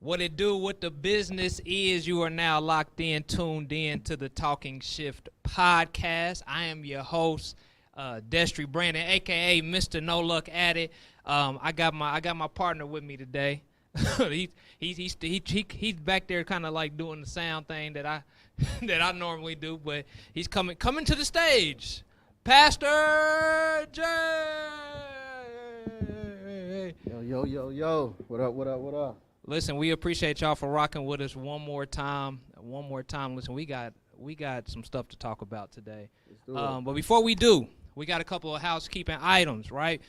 What it do, what the business is, you are now locked in, tuned in to the Talking Shift podcast. I am your host, Destry Brandon, aka Mr. No Luck Addict. I got my partner with me today. he's back there kind of like doing the sound thing that I normally do, but he's coming to the stage. Pastor Jay. Yo. What up? Listen, we appreciate y'all for rocking with us one more time. Listen, we got some stuff to talk about today. But before we do, we got a couple of housekeeping items, right?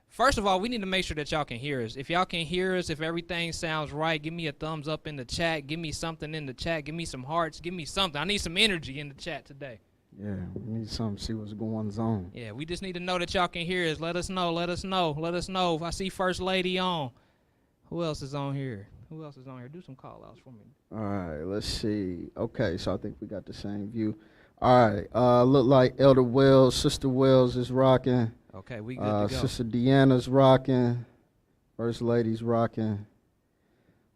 First of all, we need to make sure that y'all can hear us. If y'all can hear us, if everything sounds right, give me a thumbs up in the chat. Give me something in the chat. Give me some hearts. Give me something. I need some energy in the chat today. Yeah, we need something to see what's going on. Yeah, we just need to know that y'all can hear us. Let us know. If I see First Lady on. Who else is on here? Do some call-outs for me. All right, let's see. Okay, so I think we got the same view. All right, look like Elder Wells, Sister Wells is rocking. Okay, we good to go. Sister Deanna's rocking. First Lady's rocking.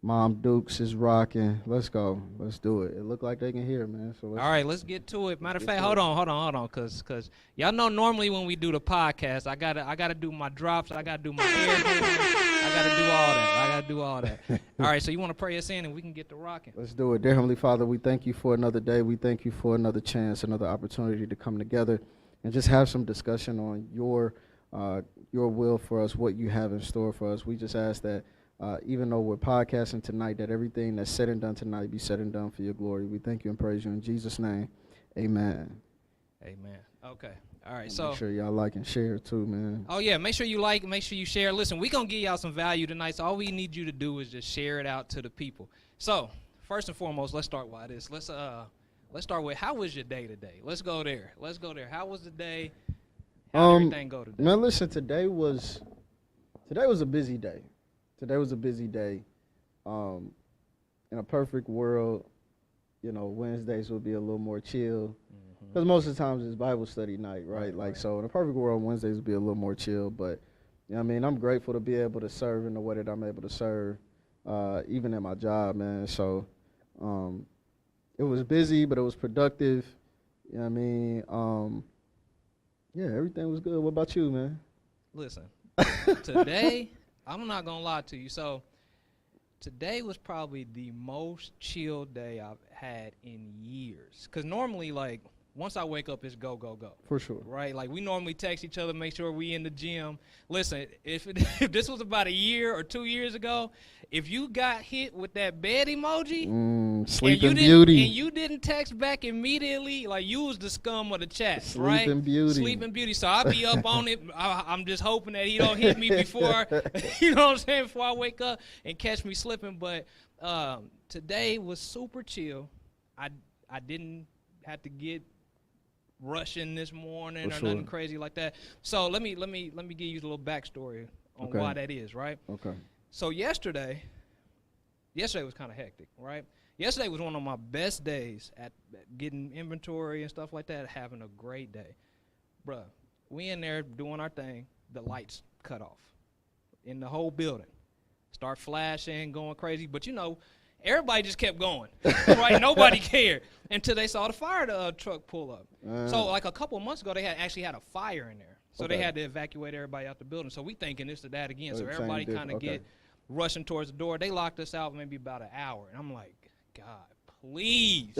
Mom Dukes is rocking. Let's go. Let's do it. It look like they can hear, man. So all right, let's get to it. Matter of fact, hold on, cause y'all know normally when we do the podcast, I gotta do my drops, I gotta do my air horns, I gotta do all that. All right, so you want to pray us in and we can get to rocking. Let's do it. Dear Heavenly Father, we thank you for another day. We thank you for another chance, another opportunity to come together and just have some discussion on your will for us, what you have in store for us. We just ask that even though we're podcasting tonight, that everything that's said and done tonight be said and done for your glory. We thank you and praise you in Jesus' name. Amen. Amen. Okay. All right. So make sure y'all like and share too, man. Oh yeah, make sure you like, make sure you share. Listen, we're gonna give y'all some value tonight. So all we need you to do is just share it out to the people. So first and foremost, let's start with this. Let's start with, how was your day today? Let's go there. How was the day? How did everything go today? Man, listen, today was a busy day. In a perfect world, Wednesdays would be a little more chill. Because most of the times it's Bible study night, right? So in a perfect world, Wednesdays would be a little more chill. But, I'm grateful to be able to serve in the way that I'm able to serve, even in my job, man. So it was busy, but it was productive. Everything was good. What about you, man? Listen, today, I'm not going to lie to you. So today was probably the most chill day I've had in years. Because normally, once I wake up, it's go. For sure. Right? We normally text each other, make sure we in the gym. Listen, if this was about a year or 2 years ago, if you got hit with that bed emoji, Sleeping Beauty, and you didn't text back immediately, you was the scum of the chat, Sleeping Beauty. Sleeping Beauty. So I'll be up on it. I'm just hoping that he don't hit me before, before I wake up and catch me slipping. But today was super chill. I didn't have to get rushing this morning or nothing crazy like that. So let me give you a little backstory on why that is, right? Okay. So yesterday was kind of hectic, right? Yesterday was one of my best days at getting inventory and stuff like that, having a great day. Bruh, we in there doing our thing, the lights cut off in the whole building. Start flashing, going crazy, but everybody just kept going, right? Nobody cared until they saw the fire truck pull up. So a couple of months ago, they actually had a fire in there. So they had to evacuate everybody out the building. So we thinking this or that again. So everybody kind of get rushing towards the door. They locked us out maybe about an hour. And I'm like, God, please.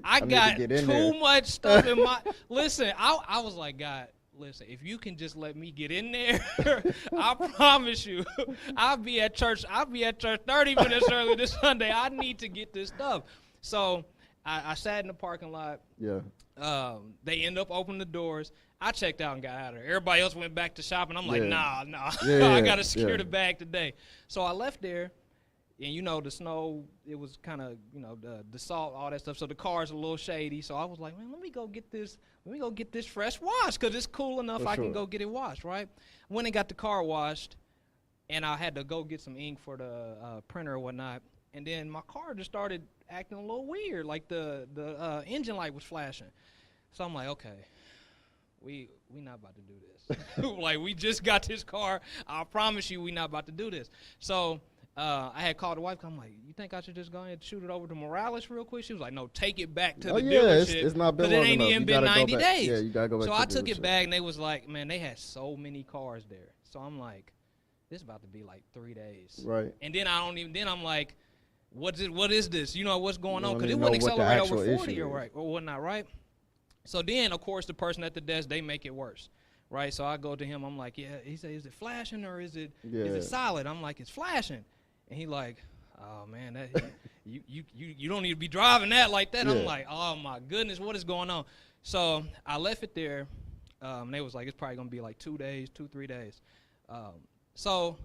I got too much stuff in my – listen, I was like, God, listen, if you can just let me get in there, I promise you, I'll be at church 30 minutes early this Sunday. I need to get this stuff. So I sat in the parking lot. Yeah. They end up opening the doors. I checked out and got out of there. Everybody else went back to shopping. I'm like, nah. I got to secure the bag today. So I left there. And, the snow, it was kind of, the salt, all that stuff. So the car's a little shady. So I was like, man, let me go get this fresh wash because it's cool enough I can go get it washed, right? Went and got the car washed, and I had to go get some ink for the printer or whatnot. And then my car just started acting a little weird, like the engine light was flashing. So I'm like, okay, we not about to do this. We just got this car. I promise you we not about to do this. So I had called the wife. I'm like, you think I should just go ahead and shoot it over to Morales real quick? She was like, no, take it back to the dealership. It's not been long enough. It ain't even been 90 days. Yeah, you gotta go back. So I took it back, and they was like, man, they had so many cars there. So I'm like, this about to be like 3 days. Right. And then I'm like, what is this? You know, what's going on? Because it wouldn't accelerate over 40 or whatnot, right? So then, of course, the person at the desk, they make it worse. Right, so I go to him. I'm like, yeah. He said, is it flashing or is it solid? I'm like, it's flashing, and he like, oh man, that you don't need to be driving that like that. I'm like, oh my goodness, what is going on? So I left it there. They was like, it's probably gonna be like 2 days, 3 days. So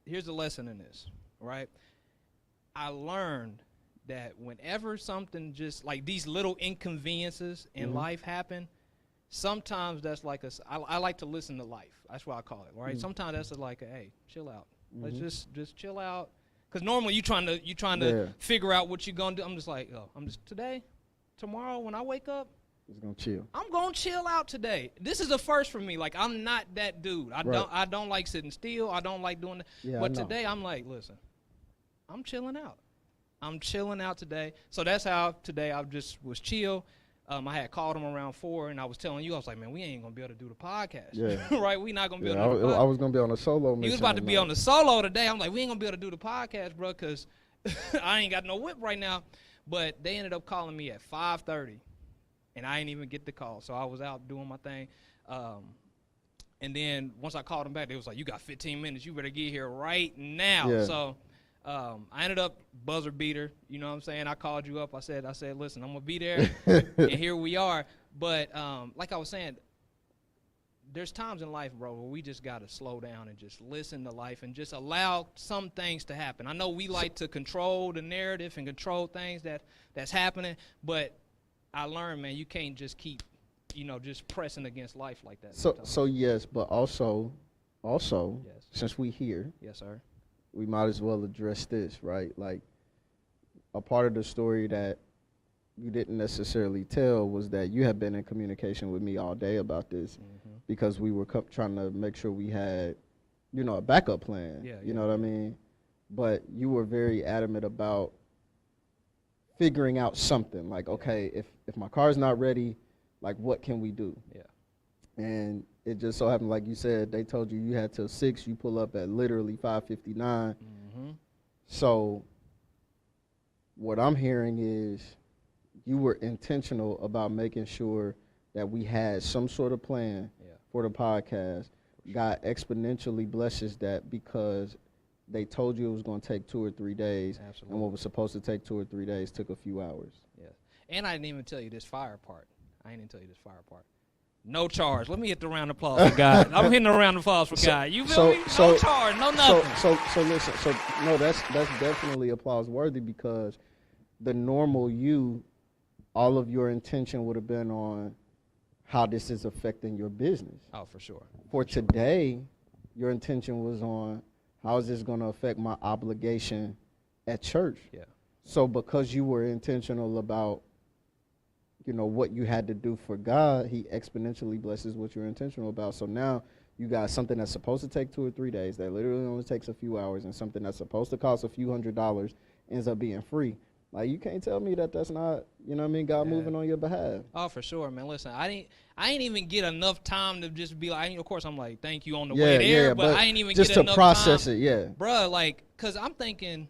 here's the lesson in this, right? I learned that whenever something just like these little inconveniences in life happen. Sometimes that's like I like to listen to life. That's what I call it, right? Sometimes that's like hey, chill out. Let's just chill out. Because normally you trying to figure out what you're gonna do. I'm just like, tomorrow when I wake up, just gonna chill. I'm gonna chill out today. This is a first for me. Like I'm not that dude. I don't like sitting still. I don't like doing that. Yeah, but today I'm like, listen, I'm chilling out. I'm chilling out today. So that's how today I just was chill. I had called him around 4, and I was telling you, I was like, man, we ain't going to be able to do the podcast. Yeah. Right? We not going to be able to do the podcast. I was going to be on a solo mission. He was about to be on the solo today. I'm like, we ain't going to be able to do the podcast, bro, because I ain't got no whip right now. But they ended up calling me at 5:30, and I didn't even get the call. So I was out doing my thing. And then once I called them back, they was like, you got 15 minutes. You better get here right now. Yeah. So I ended up buzzer beater, you know what I'm saying? I called you up. I said, listen, I'm going to be there, and here we are. But like I was saying, there's times in life, bro, where we just got to slow down and just listen to life and just allow some things to happen. I know we like to control the narrative and control things that's happening, but I learned, man, you can't just keep, just pressing against life like that. So yes, but also, yes. Since we here. Yes, sir. We might as well address this, right? Like, a part of the story that you didn't necessarily tell was that you have been in communication with me all day about this because we were trying to make sure we had, a backup plan. Yeah, you know what I mean? But you were very adamant about figuring out something. Like, okay, if my car's not ready, like, what can we do? Yeah. And it just so happened, like you said, they told you had till 6. You pull up at literally 5:59. So what I'm hearing is you were intentional about making sure that we had some sort of plan for the podcast. God exponentially blesses that because they told you it was going to take 2 or 3 days. Absolutely. And what was supposed to take 2 or 3 days took a few hours. Yeah. And I didn't even tell you this fire part. No charge. Let me hit the round of applause for God. I'm hitting a round of applause for God. You feel me? No charge, no nothing. So listen. So no, that's definitely applause worthy because the normal you, all of your intention would have been on how this is affecting your business. Oh, for sure. For today, your intention was on how is this going to affect my obligation at church. Yeah. So because you were intentional about what you had to do for God, he exponentially blesses what you're intentional about. So now you got something that's supposed to take 2 or 3 days that literally only takes a few hours, and something that's supposed to cost a few $100s ends up being free. Like, you can't tell me that's not, God moving on your behalf. Oh, for sure, man. Listen, I ain't even get enough time to just be like, of course I'm like, thank you on the way there, but I ain't even get enough time. Just to process it, yeah. Bruh, like, because I'm thinking,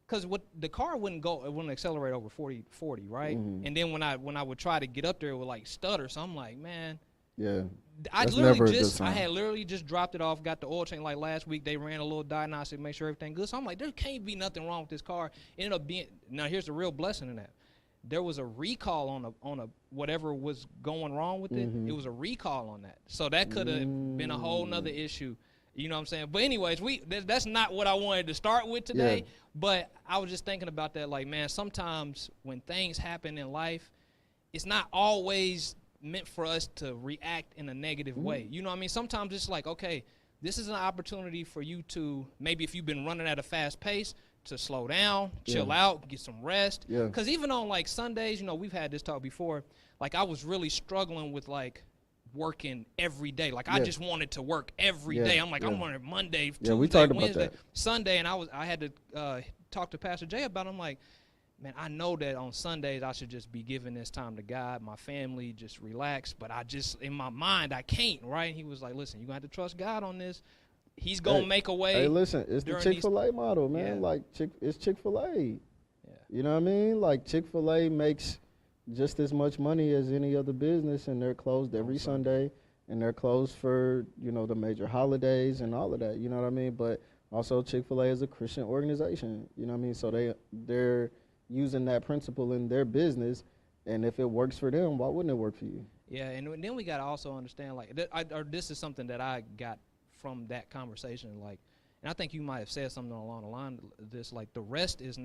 because the car wouldn't accelerate over 40, right? And then when I would try to get up there, it would like stutter. So I'm like, man, I had literally just dropped it off, got the oil change like last week. They ran a little diagnostic, make sure everything good. So I'm like, there can't be nothing wrong with this car. It ended up being, now here's the real blessing in that. There was a recall on a whatever was going wrong with it. It was a recall on that. So that could have been a whole nother issue. You know what I'm saying? But anyways, that's not what I wanted to start with today. Yeah. But I was just thinking about that, like, man, sometimes when things happen in life, it's not always meant for us to react in a negative way. You know what I mean? Sometimes it's like, okay, this is an opportunity for you to, maybe if you've been running at a fast pace, to slow down, chill out, get some rest. Because even on, like, Sundays, we've had this talk before, like, I was really struggling with, like, working every day. Like I just wanted to work every day. I'm like, I wanted Monday, Tuesday, we talked Wednesday, about that. Sunday, and I had to talk to Pastor Jay about it. I'm like, man, I know that on Sundays I should just be giving this time to God, my family, just relax. But I just, in my mind, I can't, right? And he was like, listen, you're going to have to trust God on this. He's going to make a way. Hey, listen, it's the Chick-fil-A model, man. Yeah. Like, it's Chick-fil-A. Yeah. You know what I mean? Like, Chick-fil-A makes just as much money as any other business, and they're closed every Sunday, and they're closed for, you know, the major holidays and all of that. You know what I mean? But also, Chick-fil-A is a Christian organization. You know what I mean? So they're using that principle in their business, and if it works for them, why wouldn't it work for you? Yeah, and then we got to also understand, like, this is something that I got from that conversation, like, and I think you might have said something along the line of this, like, the rest is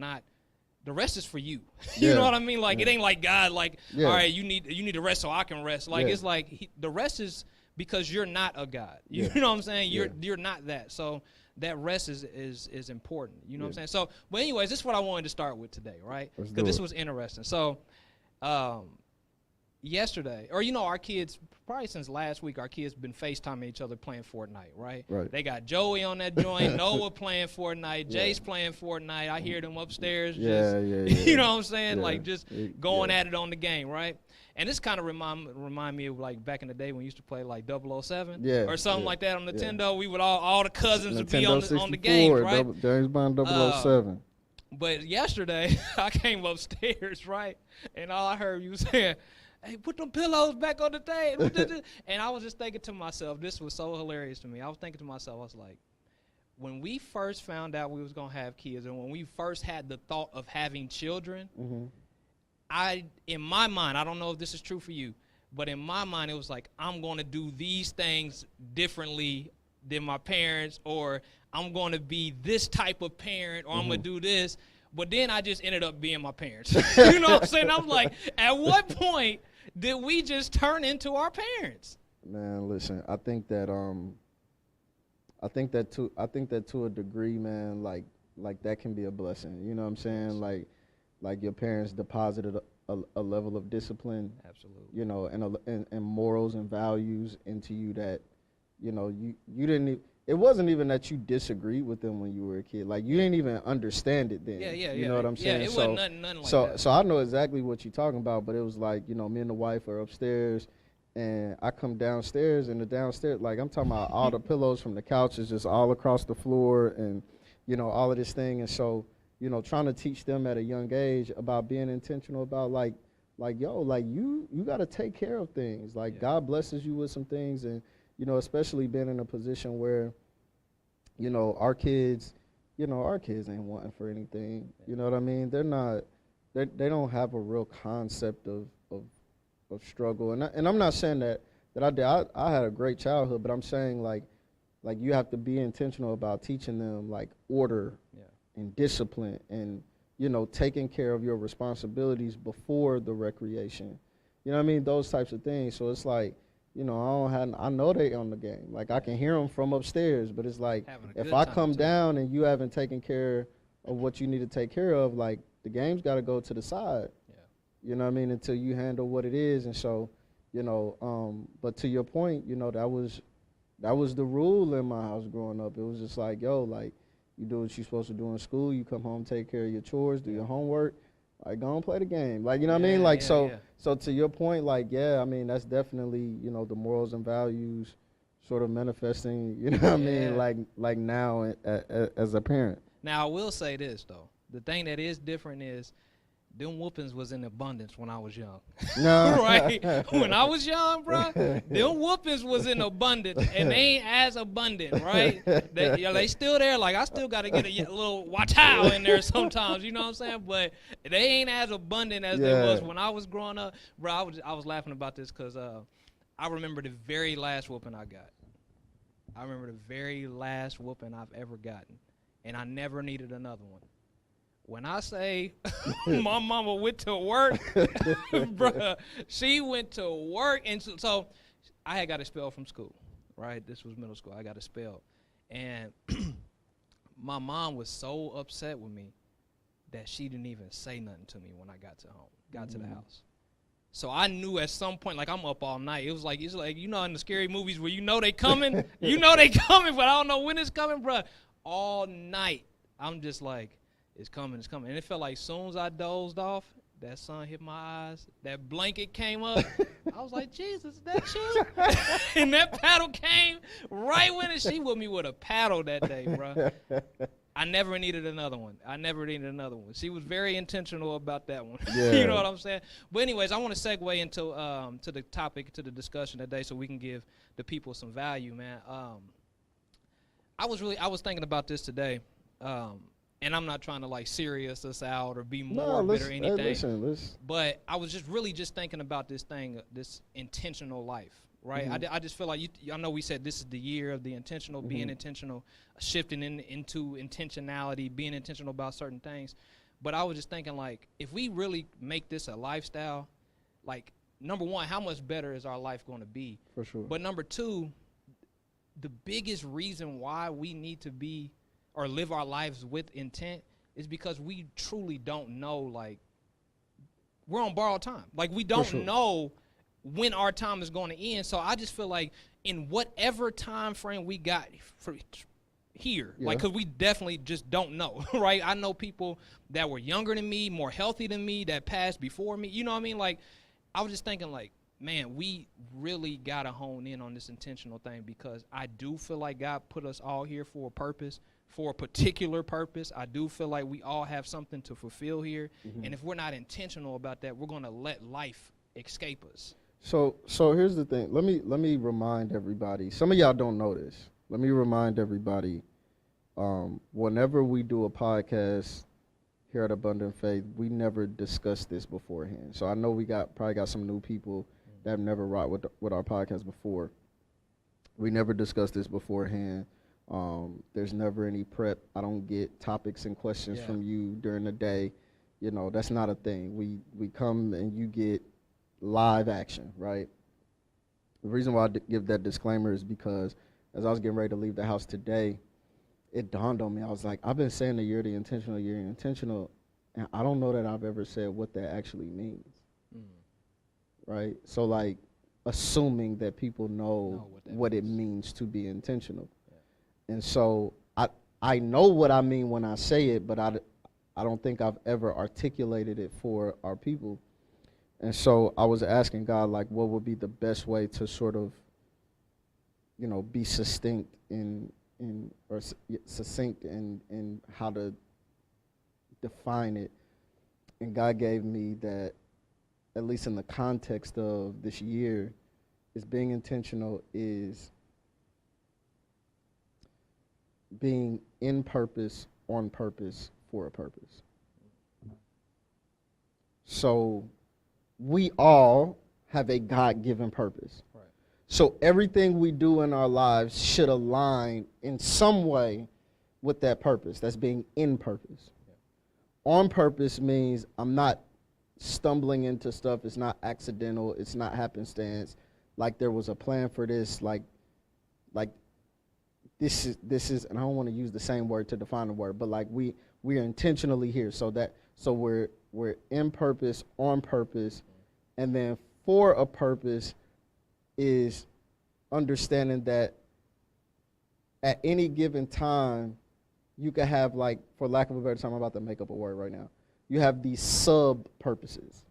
for you. You know what I mean? Like, it ain't like God, like, all right, you need to rest so I can rest. Like, it's like the rest is because you're not a God. You know what I'm saying? You're not that. So that rest is important. You know what I'm saying? So, but anyways, this is what I wanted to start with today, right? Because this was interesting. So, yesterday, or, you know, our kids, probably since last week, our kids been FaceTiming each other playing Fortnite, right? They got Joey on that joint, Noah playing Fortnite, Jace playing Fortnite. I hear them upstairs just, you know what I'm saying? Like, just going at it on the game, right? And this kind of remind me of, like, back in the day when we used to play, like, 007 or something like that on Nintendo. We would all the cousins would be on the game, right? James Bond 007. But yesterday, I came upstairs, right? And all I heard you saying, hey, put them pillows back on the table. And I was just thinking to myself, this was so hilarious to me. I was thinking to myself, I was like, when we first found out we was going to have kids, and when we first had the thought of having children, in my mind, I don't know if this is true for you, but in my mind, it was like, I'm going to do these things differently than my parents, or I'm going to be this type of parent, or I'm going to do this. But then I just ended up being my parents. You know what I'm saying? I'm like, at what point did we just turn into our parents? Man, listen, I think that to a degree, man, like that can be a blessing. You know what I'm saying? Like your parents deposited a level of discipline, absolutely, you know, and morals and values into you that, you know, you didn't. It wasn't even that you disagreed with them when you were a kid. Like, you didn't even understand it then. You know what I'm saying? Yeah, it wasn't nothing like that. So I know exactly what you're talking about, but it was like, you know, me and the wife are upstairs, and I come downstairs, and the downstairs, like, I'm talking about all the pillows from the couches just all across the floor, and, you know, all of this thing. And so, you know, trying to teach them at a young age about being intentional about, like, yo, like, you got to take care of things. Like, God blesses you with some things, and, you know, especially being in a position where, you know, our kids ain't wanting for anything. You know what I mean? They don't have a real concept of struggle. And I'm not saying that I did. I had a great childhood, but I'm saying like you have to be intentional about teaching them, like, order and discipline, and, you know, taking care of your responsibilities before the recreation. You know what I mean? Those types of things. So it's like, you know, I know they on the game. Like, I can hear them from upstairs, but it's like, if I come down and you haven't taken care of what you need to take care of, like, the game's got to go to the side. You know what I mean? Until you handle what it is. And so, you know, but to your point, you know, that was the rule in my house growing up. It was just like, yo, like, you do what you're supposed to do in school. You come home, take care of your chores, do your homework. Like, go and play the game. Like, you know what I mean? Like, so to your point, like, I mean, that's definitely, you know, the morals and values sort of manifesting, you know what I mean? Like now as a parent. Now, I will say this, though. The thing that is different is them whoopings was in abundance when I was young. No. Right? When I was young, bro, them whoopings was in abundance, and they ain't as abundant, right? They still there. Like, I still got to get a little watch out in there sometimes, you know what I'm saying? But they ain't as abundant as they was when I was growing up. Bro, I was laughing about this because I remember the very last whooping I got. I remember the very last whooping I've ever gotten, and I never needed another one. When I say my mama went to work, bruh, she went to work. And so I had got expelled from school, right? This was middle school. I got expelled. And my mom was so upset with me that she didn't even say nothing to me when I got to the house. So I knew at some point, like I'm up all night. It's like you know in the scary movies where you know they coming, you know they coming, but I don't know when it's coming, bro. All night I'm just like, it's coming, it's coming, and it felt like as soon as I dozed off, that sun hit my eyes, that blanket came up. I was like, Jesus, is that you? And that paddle came right when she with me with a paddle that day, bro. I never needed another one. She was very intentional about that one. Yeah. You know what I'm saying? But anyways, I want to segue into to the topic, to the discussion today, so we can give the people some value, man. I was thinking about this today. And I'm not trying to like serious us out or be morbid or anything. Listen. But I was just thinking about this thing, this intentional life, right? Mm-hmm. I just feel like I know we said this is the year of the intentional, being intentional, shifting into intentionality, being intentional about certain things. But I was just thinking, like, if we really make this a lifestyle, like, number one, how much better is our life going to be? For sure. But number two, the biggest reason why we need to be or live our lives with intent is because we truly don't know, like, we're on borrowed time. Like, we don't know when our time is going to end. So I just feel like in whatever time frame we got for here, like, because we definitely just don't know, right? I know people that were younger than me, more healthy than me, that passed before me. You know what I mean? Like, I was just thinking, like, man, we really got to hone in on this intentional thing, because I do feel like God put us all here for a purpose, for a particular purpose. I do feel like we all have something to fulfill here. And if we're not intentional about that, we're going to let life escape us. So here's the thing. Let me remind everybody. Some of y'all don't know this. Let me remind everybody. Whenever we do a podcast here at Abundant Faith, we never discuss this beforehand. So I know we probably got some new people that have never rocked with our podcast before. We never discuss this beforehand. There's never any prep. I don't get topics and questions from you during the day. You know, that's not a thing. We come and you get live action, right? The reason why I give that disclaimer is because as I was getting ready to leave the house today, it dawned on me. I was like, I've been saying the year the intentional, and I don't know that I've ever said what that actually means, right? So, like, assuming that people know what it means to be intentional. And so I know what I mean when I say it, but I don't think I've ever articulated it for our people. And so I was asking God, like, what would be the best way to sort of, you know, be succinct in how to define it. And God gave me that, at least in the context of this year, is being intentional is being in purpose, on purpose, for a purpose. So we all have a God-given purpose. Right. So everything we do in our lives should align in some way with that purpose. That's being in purpose. Yeah. On purpose means I'm not stumbling into stuff. It's not accidental. It's not happenstance. Like there was a plan for this. Like this is, and I don't want to use the same word to define the word, but like we are intentionally here. So we're in purpose, on purpose, and then for a purpose is understanding that at any given time you can have, like, for lack of a better term, I'm about to make up a word right now. You have these sub purposes,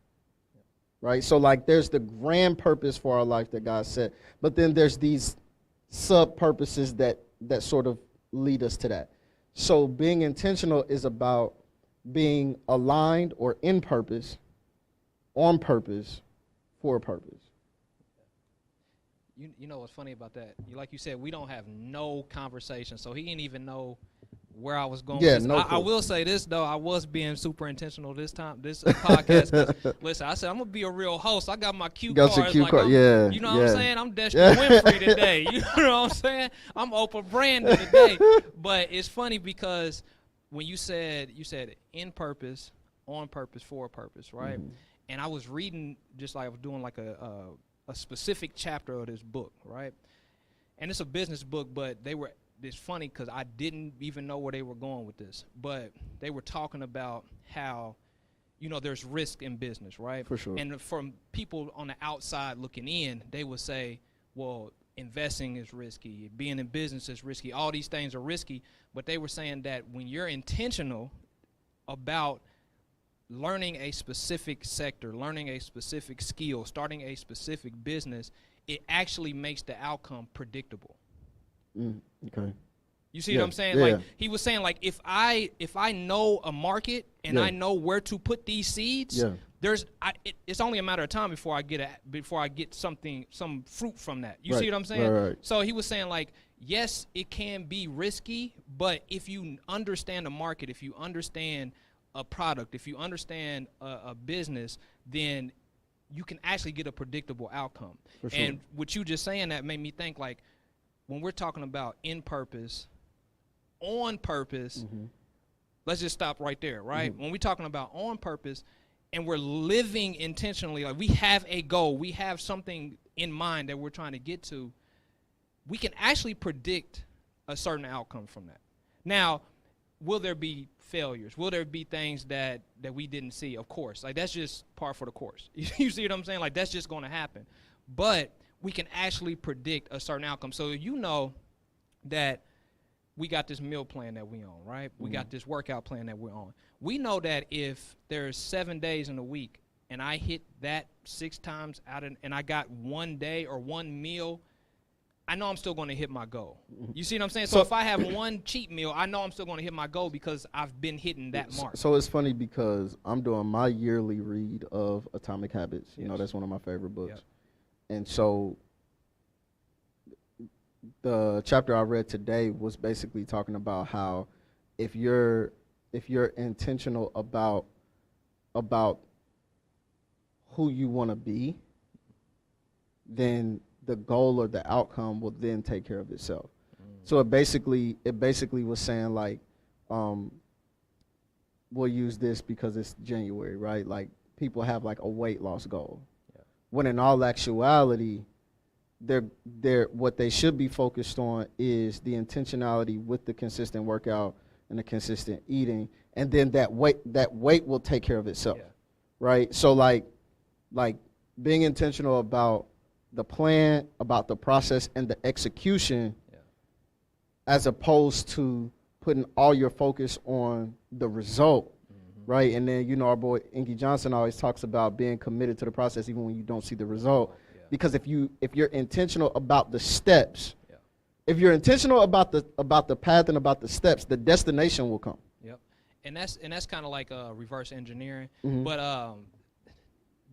right? So like there's the grand purpose for our life that God set, but then there's these sub purposes that sort of lead us to that. So being intentional is about being aligned or in purpose, on purpose, for a purpose. You know what's funny about that? Like you said, we don't have no conversation, so he didn't even know where I was going. Yeah, with this. I will say this, though. I was being super intentional this podcast. 'Cause, listen, I said, I'm going to be a real host. I got my cue cards. You know what I'm saying? I'm Destiny Winfrey today. You know what I'm saying? I'm Oprah Brandon today. But it's funny because when you said in purpose, on purpose, for a purpose, right? Mm-hmm. And I was reading, just like I was doing like a specific chapter of this book, right? And it's a business book, but it's funny because I didn't even know where they were going with this. But they were talking about how there's risk in business, right? For sure. And from people on the outside looking in, they would say, well, investing is risky, being in business is risky, all these things are risky. But they were saying that when you're intentional about learning a specific sector, learning a specific skill, starting a specific business, it actually makes the outcome predictable. Okay. You see what I'm saying? Yeah. Like he was saying, like if I know a market and I know where to put these seeds, it's only a matter of time before I get some fruit from that. You see what I'm saying? Right. So he was saying, like, yes, it can be risky, but if you understand the market, if you understand a product, if you understand a business, then you can actually get a predictable outcome. For sure. And what you just saying, that made me think, like, when we're talking about in purpose, on purpose, let's just stop right there, right? When we're talking about on purpose and we're living intentionally, like we have a goal, we have something in mind that we're trying to get to, we can actually predict a certain outcome from that. Now, will there be failures? Will there be things that we didn't see? Of course. Like, that's just par for the course. You see what I'm saying? Like, that's just going to happen. But we can actually predict a certain outcome. So that we got this meal plan that we on, right? We got this workout plan that we're on. We know that if there's 7 days in a week and I hit that 6 times and I got 1 day or one meal, I know I'm still going to hit my goal. You see what I'm saying? So if I have one cheat meal, I know I'm still going to hit my goal because I've been hitting that mark. So it's funny because I'm doing my yearly read of Atomic Habits. You know, that's one of my favorite books. Yep. And so the chapter I read today was basically talking about how if you're intentional about who you want to be, then the goal or the outcome will then take care of itself. So it basically was saying, like, we'll use this because it's January, right? Like, people have like a weight loss goal, when in all actuality, they're what they should be focused on is the intentionality with the consistent workout and the consistent eating, and then that weight will take care of itself, right? So like being intentional about the plan, about the process, and the execution, as opposed to putting all your focus on the result, right? And then, our boy Inky Johnson always talks about being committed to the process even when you don't see the result. Because if you're intentional about the steps, if you're intentional about the path and about the steps, the destination will come. Yep. And that's kind of like reverse engineering. But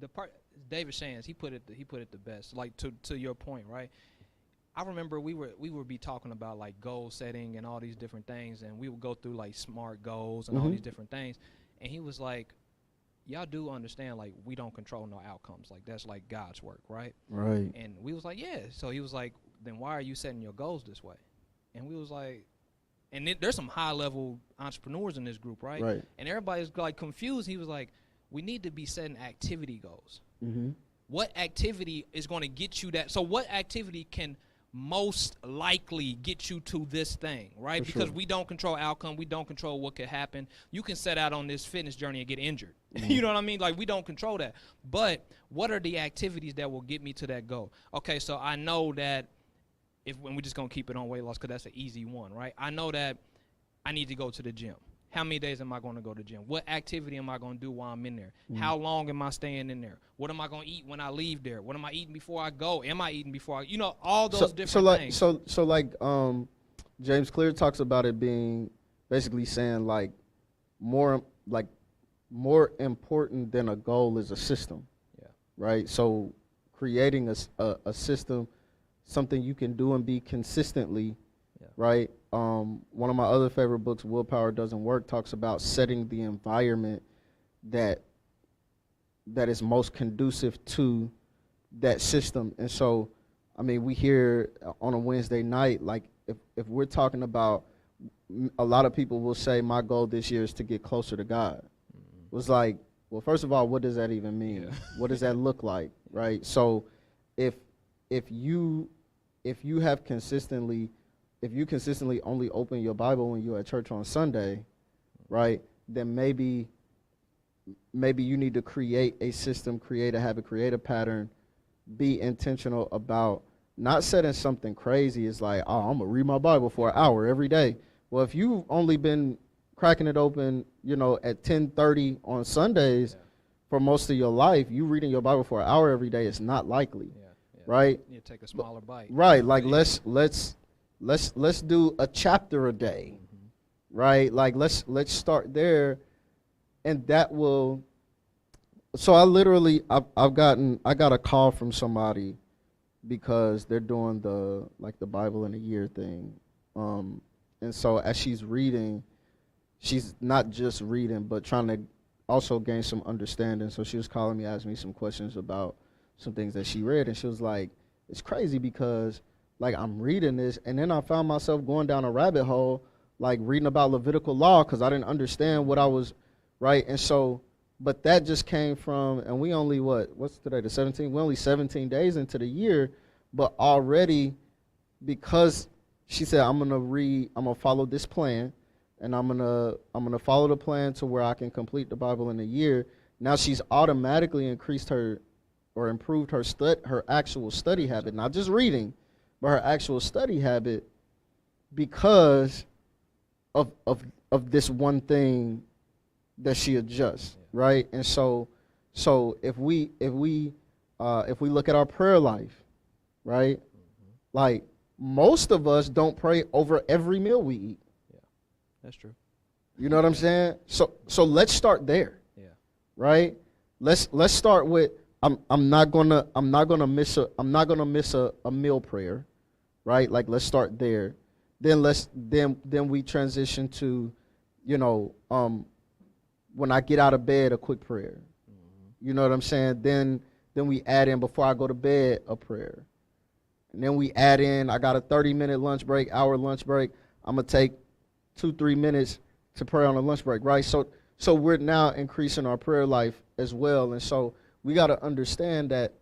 the part David Shands, he put it the best. Like to your point, right? I remember we would be talking about like goal setting and all these different things, and we would go through like SMART goals and all these different things. And he was like, y'all do understand, like, we don't control no outcomes. Like, that's like God's work, right? Right. And we was like, yeah. So he was like, then why are you setting your goals this way? And we was like, and there's some high-level entrepreneurs in this group, right? Right. And everybody's like confused. He was like, we need to be setting activity goals. What activity is going to get you that? So what activity can most likely get you to this thing, right? Because we don't control outcome. We don't control what could happen. You can set out on this fitness journey and get injured. You know what I mean? Like, we don't control that. But what are the activities that will get me to that goal? Okay, so I know that when we're just going to keep it on weight loss because that's an easy one, right? I know that I need to go to the gym. How many days am I going to go to the gym? What activity am I going to do while I'm in there? How long am I staying in there? What am I going to eat when I leave there? What am I eating before I go? Am I eating before I, all those different things. So like James Clear talks about it being basically saying like more important than a goal is a system. Right? So creating a system, something you can do and be consistently, right? One of my other favorite books, Willpower Doesn't Work, talks about setting the environment that is most conducive to that system. And so, I mean, we hear on a Wednesday night, like if we're talking about, a lot of people will say, my goal this year is to get closer to God. It was like, well, first of all, what does that even mean? What does that look like, right? So if you consistently only open your Bible when you're at church on Sunday, right, then maybe maybe you need to create a system, create a habit, create a pattern, be intentional about not setting something crazy. It's like, oh, I'm going to read my Bible for an hour every day. Well, if you've only been cracking it open, at 10:30 on Sundays for most of your life, you reading your Bible for an hour every day is not likely, right? You take a smaller bite. Right, like let's do a chapter a day, right? Like let's start there, and that will. So I got a call from somebody because they're doing the Bible in a year thing, and so as she's reading, she's not just reading but trying to also gain some understanding. So she was calling me, asking me some questions about some things that she read, and she was like, it's crazy because like I'm reading this and then I found myself going down a rabbit hole, like reading about Levitical law because I didn't understand what I was, right? And so, but that just came from, and we only, what's today, the 17th? We're only 17 days into the year, but already, because she said, I'm going to follow this plan, and I'm going to follow the plan to where I can complete the Bible in a year. Now she's automatically increased her or improved her actual study habit, not just reading, but her actual study habit because of this one thing that she adjusts, right? And so if we look at our prayer life, right? Like most of us don't pray over every meal we eat. Yeah, that's true. You know what I'm saying? So let's start there. Yeah. Right? Let's start with I'm not gonna miss a meal prayer, right? Like let's start there. Then we transition to, when I get out of bed, a quick prayer. You know what I'm saying? Then we add in, before I go to bed, a prayer. And then we add in, I got a 30-minute lunch break, hour lunch break. I'm going to take 2-3 minutes to pray on a lunch break, right? So we're now increasing our prayer life as well. And so we got to understand that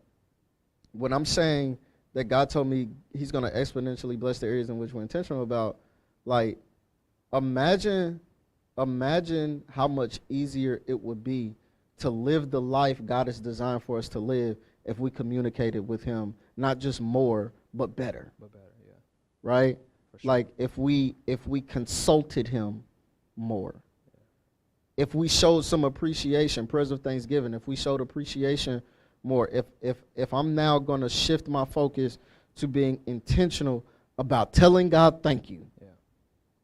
when I'm saying that God told me he's going to exponentially bless the areas in which we're intentional about, like, imagine how much easier it would be to live the life God has designed for us to live if we communicated with him, not just more, but better. But better, yeah. Right? For sure. Like if we consulted him more. Yeah. If we showed some appreciation, prayers of thanksgiving, if we showed appreciation more, if I'm now going to shift my focus to being intentional about telling God thank you. Yeah.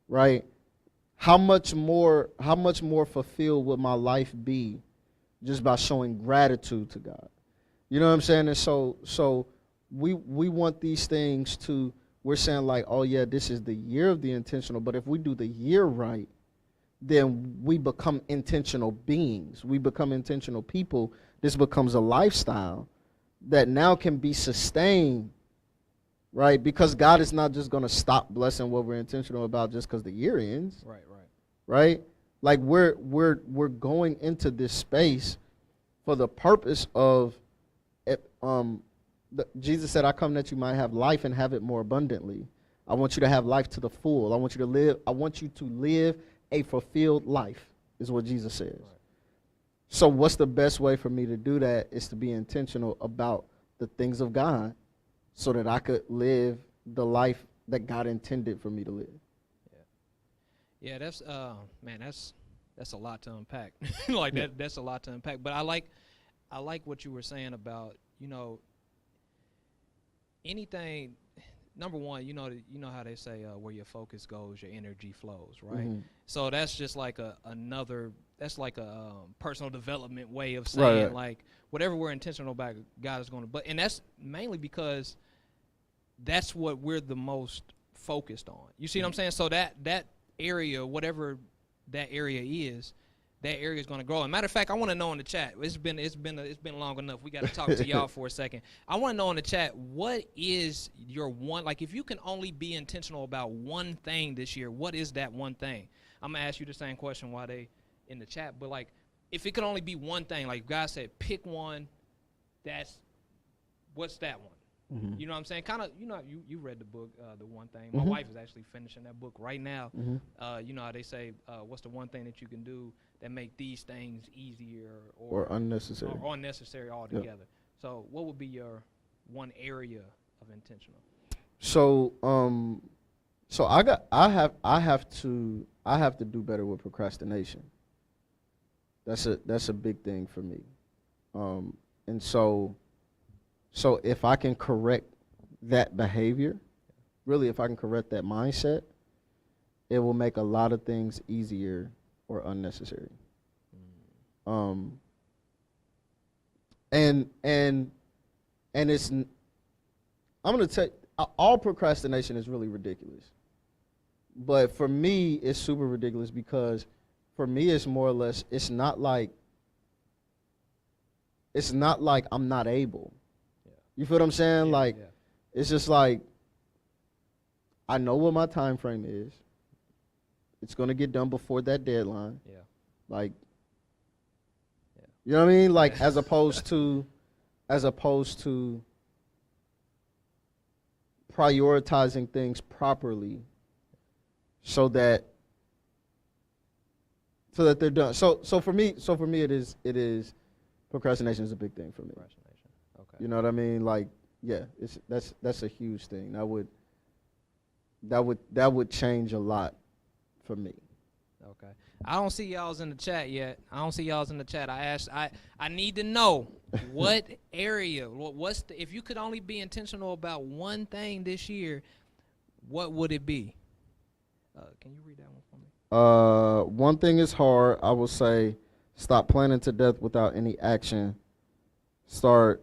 Right? How much more fulfilled would my life be just by showing gratitude to God? You know what I'm saying? And so we want these things to, we're saying like, oh yeah, this is the year of the intentional, but if we do the year right, then we become intentional beings. We become intentional people. This becomes a lifestyle that now can be sustained, right? Because God is not just going to stop blessing what we're intentional about just because the year ends. Right. Right? Like we're going into this space for the purpose of Jesus said, I come that you might have life and have it more abundantly. I want you to have life to the full. I want you to live a fulfilled life, is what Jesus says. Right. So what's the best way for me to do that is to be intentional about the things of God so that I could live the life that God intended for me to live. Yeah, that's that's a lot to unpack. Like that's a lot to unpack. But I like what you were saying about, anything. Number one, you know how they say where your focus goes, your energy flows, right? Mm-hmm. So that's just like another personal development way of saying right. Like whatever we're intentional about, God is going to. And that's mainly because that's what we're the most focused on. You see what I'm saying? So that area, whatever that area is going to grow. And matter of fact, I want to know in the chat. It's been long enough. We got to talk to y'all for a second. I want to know in the chat, what is your one, like if you can only be intentional about one thing this year, what is that one thing? I'm gonna ask you the same question while they in the chat. But like, if it could only be one thing, like God said, pick one. What's that one? You know what I'm saying? Kind of, you read the book, The One Thing. My wife is actually finishing that book right now. You know how they say, what's the one thing that you can do that make these things easier or unnecessary or unnecessary altogether? So what would be your one area of intentional? So I have to do better with procrastination. That's a big thing for me. And so if I can correct that behavior, really if I can correct that mindset, it will make a lot of things easier or unnecessary. And it's, I'm going to tell you, all procrastination is really ridiculous. But for me, it's super ridiculous because for me, it's more or less, it's not like I'm not able. You feel what I'm saying? It's just like, I know what my time frame is. It's going to get done before that deadline. You know what I mean? Like, as opposed to prioritizing things properly so that they're done. So for me it is procrastination is a big thing for me. Okay. You know what I mean? Like, yeah, that's a huge thing. That would change a lot for me. Okay. I don't see y'all's in the chat yet. I asked, I need to know what area, if you could only be intentional about one thing this year, what would it be? Can you read that one for me? One thing is hard. I will say, stop planning to death without any action. Start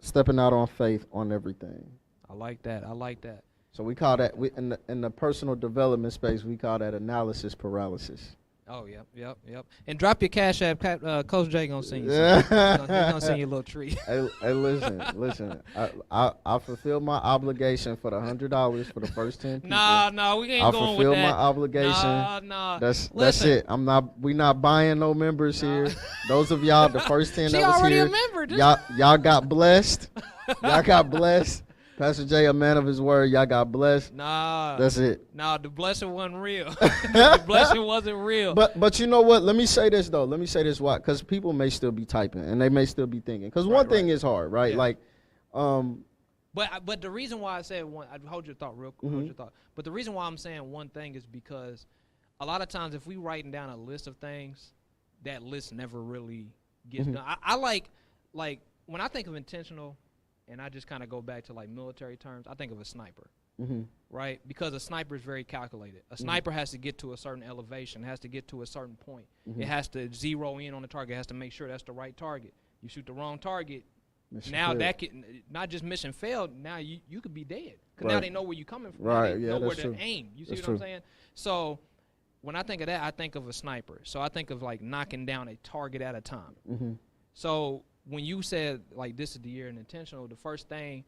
stepping out on faith on everything. I like that. So we call that, in the personal development space, we call that analysis paralysis. Oh, yep. And drop your Cash App. Coach J gonna send you something. He's gonna send you a little treat. Hey, listen. I fulfilled my obligation for the $100 for the first 10 people. No, we ain't going with that. I fulfilled my obligation. No. That's it. We not buying no members here. Those of y'all, the first 10 she that was already here, a member. y'all got blessed. Y'all got blessed. Pastor J, a man of his word, y'all got blessed. Nah. That's it. Nah, the blessing wasn't real. The blessing wasn't real. But you know what? Let me say this, though. Why. Because people may still be typing, and they may still be thinking. Because one thing is hard, right? Yeah. Like, But the reason why I said one, I hold your thought real quick. Hold your thought. But the reason why I'm saying one thing is because a lot of times if we writing down a list of things, that list never really gets done. I like when I think of intentional, and I just kind of go back to like military terms, I think of a sniper, right? Because a sniper is very calculated. A sniper has to get to a certain elevation, has to get to a certain point. It has to zero in on the target, has to make sure that's the right target. You shoot the wrong target, that could not just mission failed, now you could be dead. Because now they know where you're coming from. Right, they know where to true. aim. You see what I'm saying? So when I think of that, I think of a sniper. So I think of like knocking down a target at a time. So when you said, like, this is the year and intentional, the first thing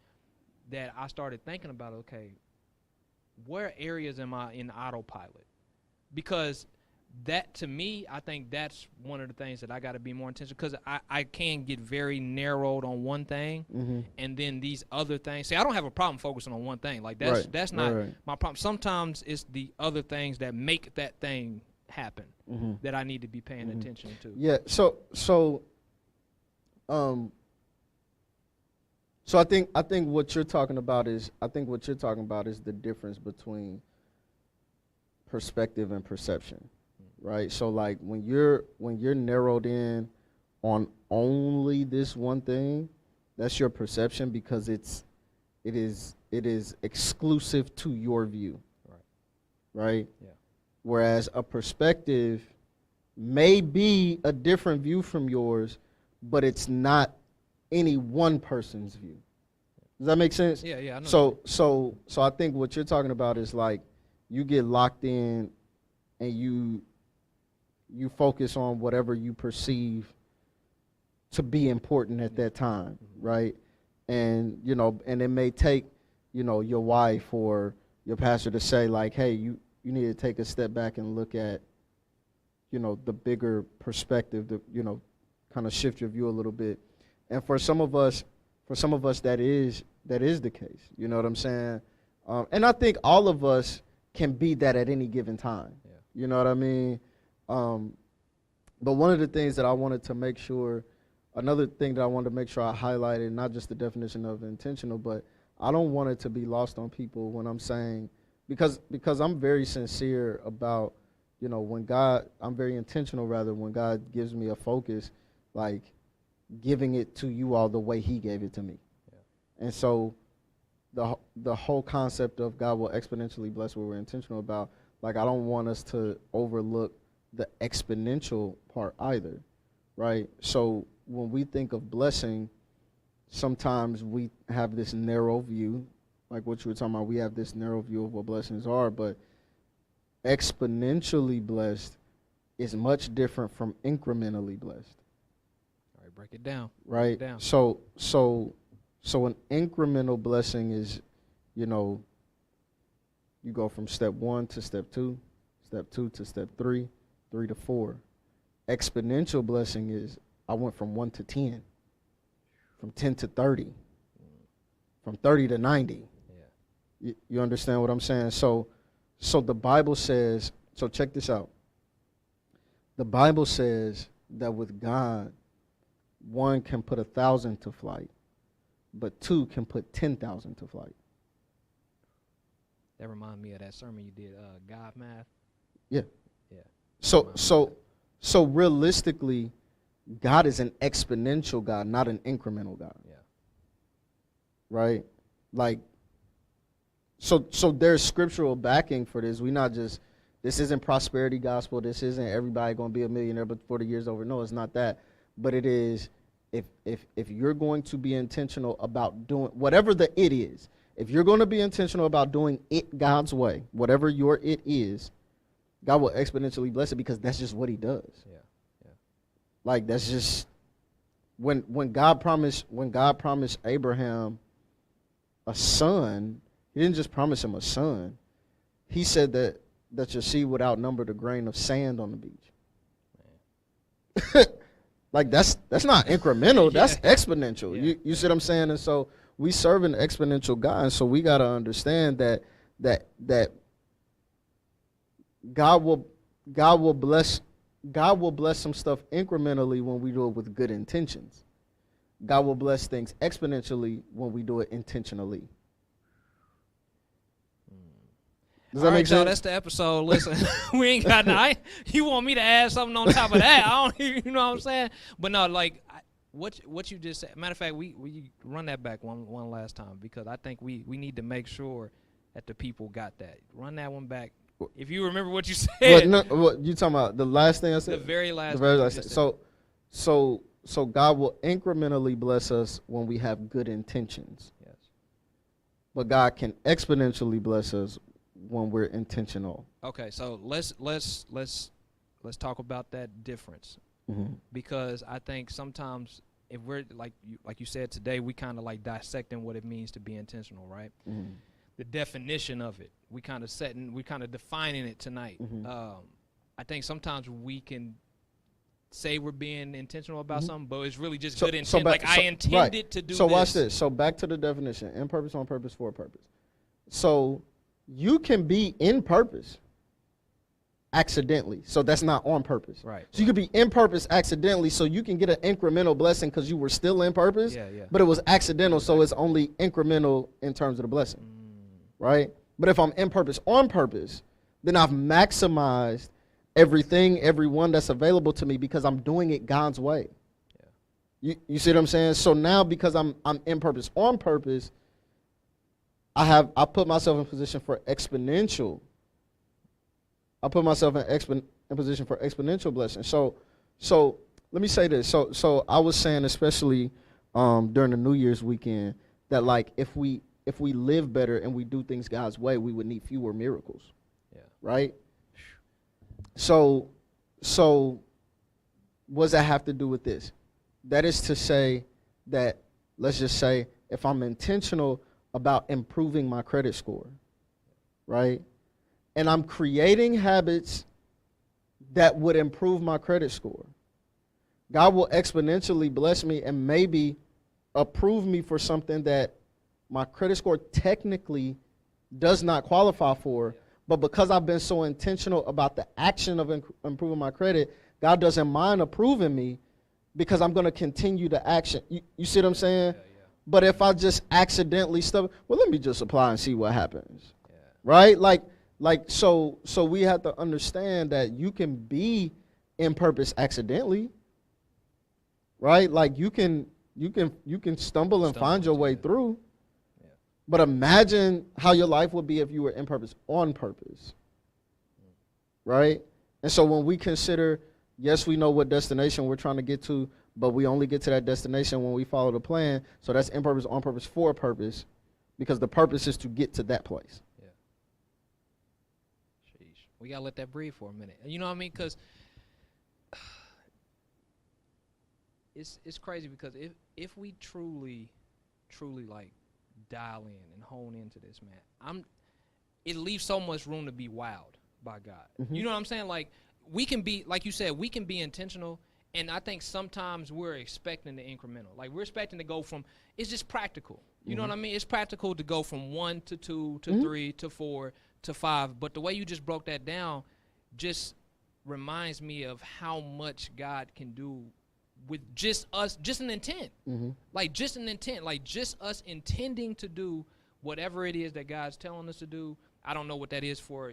that I started thinking about, okay, where areas am I in autopilot? Because that, to me, I think that's one of the things that I got to be more intentional, because I can get very narrowed on one thing, and then these other things. See, I don't have a problem focusing on one thing. Like, that's not my problem. Sometimes it's the other things that make that thing happen that I need to be paying attention to. Yeah, so I think what you're talking about is the difference between perspective and perception, right? So like when you're narrowed in on only this one thing, that's your perception, because it is exclusive to your view, right? Yeah. Whereas a perspective may be a different view from yours, but it's not any one person's view. Does that make sense? Yeah, I know. So I think what you're talking about is like you get locked in and you focus on whatever you perceive to be important at that time, right? And and it may take, your wife or your pastor to say like, hey, you need to take a step back and look at, the bigger perspective, kind of shift your view a little bit. And for some of us that is that is the case. You know what I'm saying? And I think all of us can be that at any given time. Yeah. You know what I mean? But one of the things that I wanted to make sure, another thing that I wanted to make sure I highlighted, not just the definition of intentional, but I don't want it to be lost on people when I'm saying, because I'm very sincere about, you know, I'm very intentional rather when God gives me a focus, like giving it to you all the way he gave it to me. Yeah. And so the whole concept of God will exponentially bless what we're intentional about, like I don't want us to overlook the exponential part either, right? So when we think of blessing, sometimes we have this narrow view, like what you were talking about. We have this narrow view of what blessings are, but exponentially blessed is much different from incrementally blessed. All right, break it down. Right? Break it down. So an incremental blessing is, you know, you go from step 1 to step 2 to step 3, 3 to 4. Exponential blessing is I went from 1 to 10, from 10 to 30, from 30 to 90. Yeah. You understand what I'm saying? So the Bible says, so check this out. The Bible says that with God, 1 can put 1,000 to flight, but 2 can put 10,000 to flight. That reminds me of that sermon you did, God math. Yeah. Yeah. So realistically, God is an exponential God, not an incremental God. Yeah. Right? Like, so there's scriptural backing for this. We not just, this isn't prosperity gospel. This isn't everybody going to be a millionaire before the year's over. No, it's not that. But it is, if you're going to be intentional about doing whatever the it is, if you're going to be intentional about doing it God's way, whatever your it is, God will exponentially bless it because that's just what he does. Yeah. Yeah. Like that's just when God promised Abraham a son, he didn't just promise him a son. He said that your seed would outnumber the grain of sand on the beach. Like that's not incremental, that's exponential. Yeah. You see what I'm saying? And so we serve an exponential God, and so we got to understand that God will bless some stuff incrementally when we do it with good intentions. God will bless things exponentially when we do it intentionally. Does that make sense? That's the episode. Listen, we ain't got no. You want me to add something on top of that? I don't. You know what I'm saying? But no, like what you just said. Matter of fact, we run that back one last time because I think we need to make sure that the people got that. Run that one back. If you remember what you said. What you talking about? The last thing I said? The very last thing. So God will incrementally bless us when we have good intentions. Yes. But God can exponentially bless us when we're intentional. Okay, so let's talk about that difference. Mm-hmm. Because I think sometimes if we're like you said today, we kind of like dissecting what it means to be intentional, right? Mm-hmm. The definition of it. We kind of defining it tonight. Mm-hmm. I think sometimes we can say we're being intentional about something, but it's really just good intent. I intended to do this. So watch this. So back to the definition. In purpose, on purpose, for a purpose. So you can be in purpose accidentally. So that's not on purpose. Right. So you could be in purpose accidentally, so you can get an incremental blessing because you were still in purpose, but it was accidental, so it's only incremental in terms of the blessing. Right? But if I'm in purpose on purpose, then I've maximized everything, everyone that's available to me because I'm doing it God's way. Yeah. You see what I'm saying? So now because I'm in purpose on purpose, I put myself in position for exponential. I put myself in position for exponential blessing. So let me say this. So I was saying, especially during the New Year's weekend, that like if we live better and we do things God's way, we would need fewer miracles. Yeah. Right? So what does that have to do with this? That is to say that, let's just say, if I'm intentional about improving my credit score, right? And I'm creating habits that would improve my credit score, God will exponentially bless me and maybe approve me for something that my credit score technically does not qualify for, but because I've been so intentional about the action of improving my credit, God doesn't mind approving me because I'm going to continue the action. You see what I'm saying? Yeah. But if I just accidentally let me just apply and see what happens. Yeah. Right? So we have to understand that you can be in purpose accidentally. Right? Like you can stumble and find your way through. Yeah. But imagine how your life would be if you were in purpose on purpose. Right? And so when we consider, yes, we know what destination we're trying to get to, but we only get to that destination when we follow the plan. So that's in purpose, on purpose, for a purpose, because the purpose is to get to that place. Yeah. Sheesh. We got to let that breathe for a minute. You know what I mean? Because it's crazy, because if we truly like dial in and hone into this, man, it leaves so much room to be wowed by God. Mm-hmm. You know what I'm saying? Like, we can be, like you said, we can be intentional, and I think sometimes we're expecting the incremental. Like, we're expecting to go from, it's just practical. You know what I mean? It's practical to go from 1 to 2 to 3 to 4 to 5. But the way you just broke that down just reminds me of how much God can do with just us, just an intent. Mm-hmm. Like, just an intent. Like, just us intending to do whatever it is that God's telling us to do. I don't know what that is for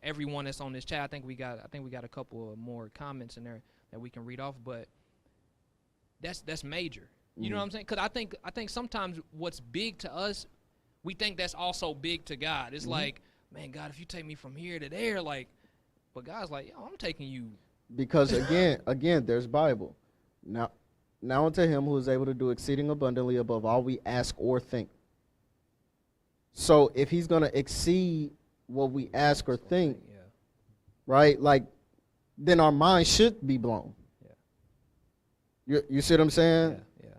everyone that's on this chat. I think we got a couple of more comments in there that we can read off, but that's major. You know what I'm saying? Because I think sometimes what's big to us, we think that's also big to God. It's like, man, God, if you take me from here to there, like, but God's like, yo, I'm taking you. Because again, there's Bible. Now unto him who is able to do exceeding abundantly above all we ask or think. So if he's going to exceed what we ask or think, right, like, then our mind should be blown. Yeah. You see what I'm saying? Yeah.